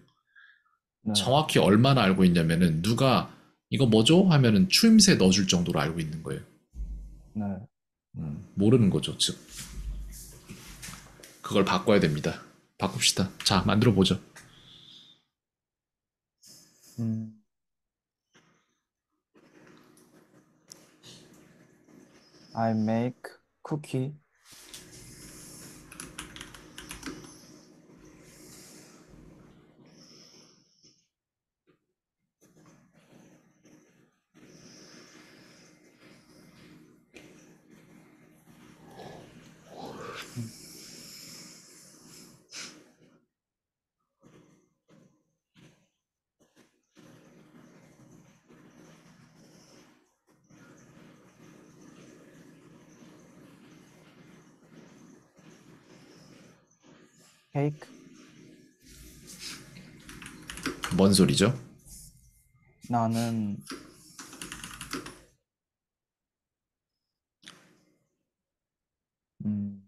네. 정확히 얼마나 알고 있냐면은 누가 이거 뭐죠? 하면은 추임새 넣어줄 정도로 알고 있는 거예요. 네. 모르는 거죠, 즉. 그걸 바꿔야 됩니다. 바꿉시다. 자, 만들어 보죠. 음, I make cookie. 음, cake. 뭔 소리죠? 나는 음,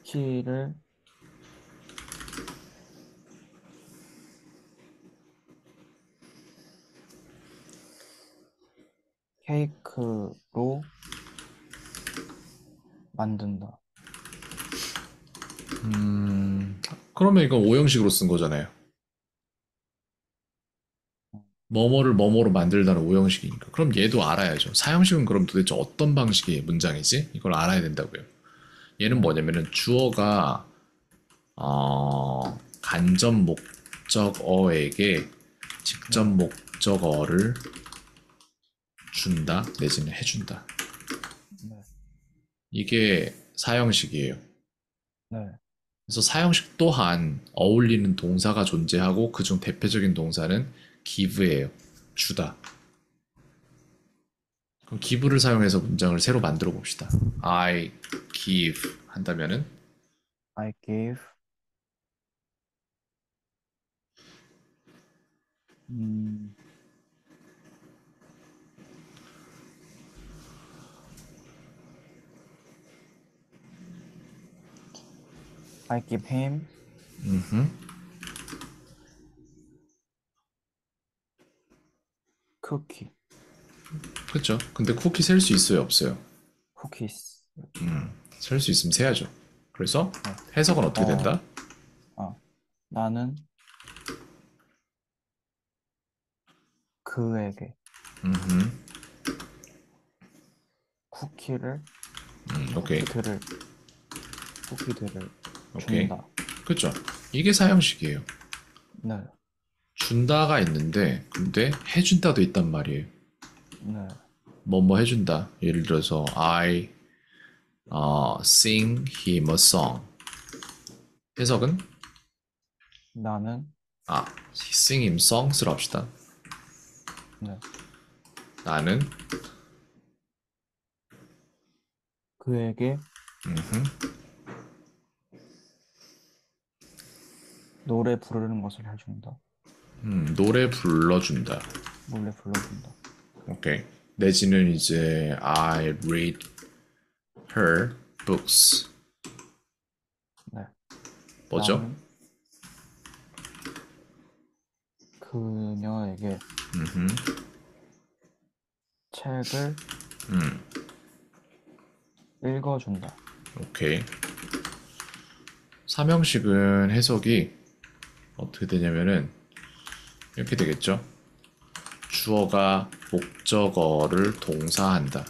쿠키를 케이크로 만든다. 그러면 이건 오형식으로 쓴 거잖아요. 뭐뭐를 뭐뭐로 만들다는 오형식이니까. 그럼 얘도 알아야죠. 사형식은 그럼 도대체 어떤 방식의 문장이지? 이걸 알아야 된다고요. 얘는 네. 뭐냐면은 주어가 간접 목적어에게 직접 네. 목적어를 준다 내지는 해준다. 네. 이게 사형식이에요. 네. 그래서 사형식 또한 어울리는 동사가 존재하고 그중 대표적인 동사는 give예요. 주다. 그럼 give를 사용해서 문장을 새로 만들어 봅시다. I give 한다면은 I give 음, I give him 쿠키, 그쵸? 근데 쿠키 셀 수 있어요, 없어요? 쿠키스. 셀 수 있으면 세야죠. 그래서 네. 해석은 어떻게 어, 된다? 나는 그에게 쿠키를, 오케이, 쿠키들을, 쿠키들을 오케이. 준다. 그쵸? 이게 사형식이에요. 네, 준다가 있는데, 근데 해준다도 있단 말이에요. 네. 뭐 해준다. 예를 들어서 I sing him a song. 해석은 나는, sing him songs를 합시다. 네. 나는 그에게 노래 부르는 것을 해준다. 노래 불러준다. 몰래 불러준다. 오케이. 내지는 이제 I read her books. 네. 뭐죠? 나는 그녀에게 책을 읽어준다. 오케이. 삼형식은 해석이 어떻게 되냐면은 이렇게 되겠죠. 주어가 목적어를 동사한다.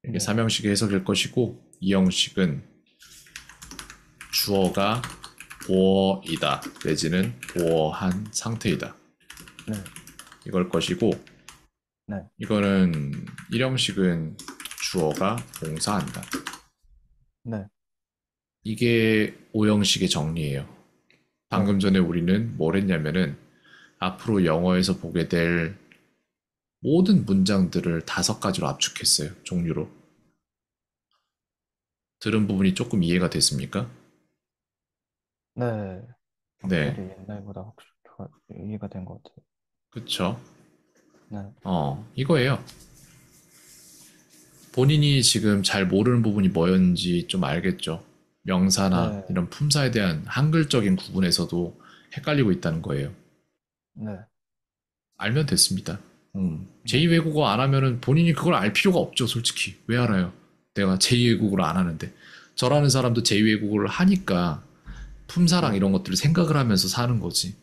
이게 네, 삼형식의 해석일 것이고 이형식은 주어가 보어이다 내지는 보어한 상태이다. 네, 이걸 것이고 네, 이거는 일형식은 주어가 동사한다. 네, 이게 오형식의 정리예요. 네, 방금 전에 우리는 뭘 했냐면은 앞으로 영어에서 보게 될 모든 문장들을 5가지로 압축했어요. 종류로. 들은 부분이 조금 이해가 됐습니까? 네. 네, 확실히 옛날보다 확실히 이해가 된 것 같아요. 그쵸. 네, 이거예요. 본인이 지금 잘 모르는 부분이 뭐였는지 좀 알겠죠. 명사나 네, 이런 품사에 대한 한글적인 구분에서도 헷갈리고 있다는 거예요. 네, 알면 됐습니다. 네, 제2외국어 안 하면은 본인이 그걸 알 필요가 없죠, 솔직히. 왜 알아요? 내가 제2외국어를 안 하는데. 저라는 사람도 제2외국어를 하니까 품사랑 네, 이런 것들을 생각을 하면서 사는 거지.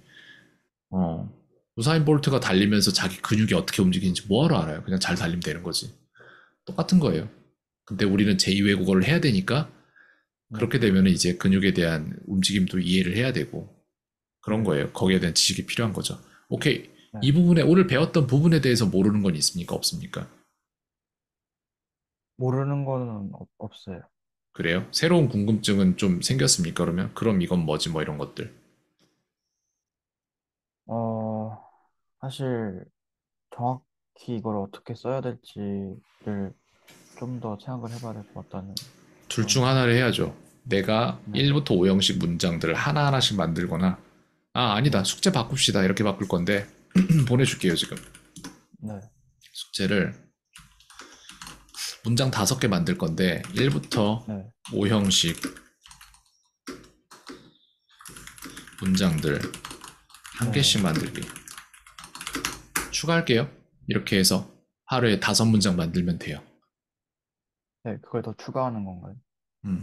어. 우사인 볼트가 달리면서 자기 근육이 어떻게 움직이는지 뭐하러 알아요? 그냥 잘 달리면 되는 거지. 똑같은 거예요. 근데 우리는 제2외국어를 해야 되니까 네, 그렇게 되면 이제 근육에 대한 움직임도 이해를 해야 되고 그런 네, 거예요. 거기에 대한 지식이 필요한 거죠. 오케이. 네. 이 부분에 오늘 배웠던 부분에 대해서 모르는 건 있습니까? 없습니까? 모르는 거는 없어요. 그래요? 새로운 궁금증은 좀 생겼습니까? 그러면? 그럼 이건 뭐지? 뭐 이런 것들. 어, 사실 정확히 이걸 어떻게 써야 될지를 좀 더 생각을 해봐야 될 것 같다는 둘 중 그런, 하나를 해야죠. 내가 네, 1부터 5형식 문장들을 하나하나씩 만들거나 아니다. 네, 숙제 바꿉시다. 이렇게 바꿀 건데 보내줄게요, 지금. 네, 숙제를 문장 5개 만들 건데 1부터 네, 5형식 문장들 한 네, 개씩 만들기. 추가할게요. 이렇게 해서 하루에 5문장 만들면 돼요. 네, 그걸 더 추가하는 건가요?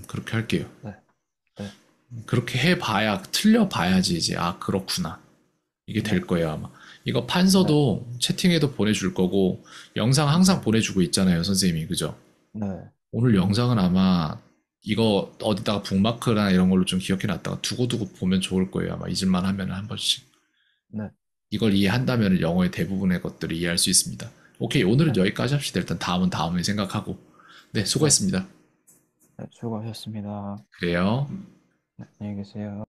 그렇게 할게요. 네, 네, 그렇게 해봐야, 틀려봐야지 이제, 그렇구나. 이게 네, 될 거예요, 아마. 이거 네, 판서도 채팅에도 보내줄 거고, 영상 항상 네, 보내주고 있잖아요, 선생님이. 그죠? 네, 오늘 영상은 아마 이거 어디다가 북마크나 이런 걸로 좀 기억해 놨다가 두고두고 보면 좋을 거예요. 아마 잊을만 하면 한 번씩. 네, 이걸 이해한다면 영어의 대부분의 것들을 이해할 수 있습니다. 오케이, 오늘은 네, 여기까지 합시다. 일단 다음은 다음에 생각하고. 네, 네, 수고했습니다. 네, 수고하셨습니다. 그래요. 네, 안녕히 계세요.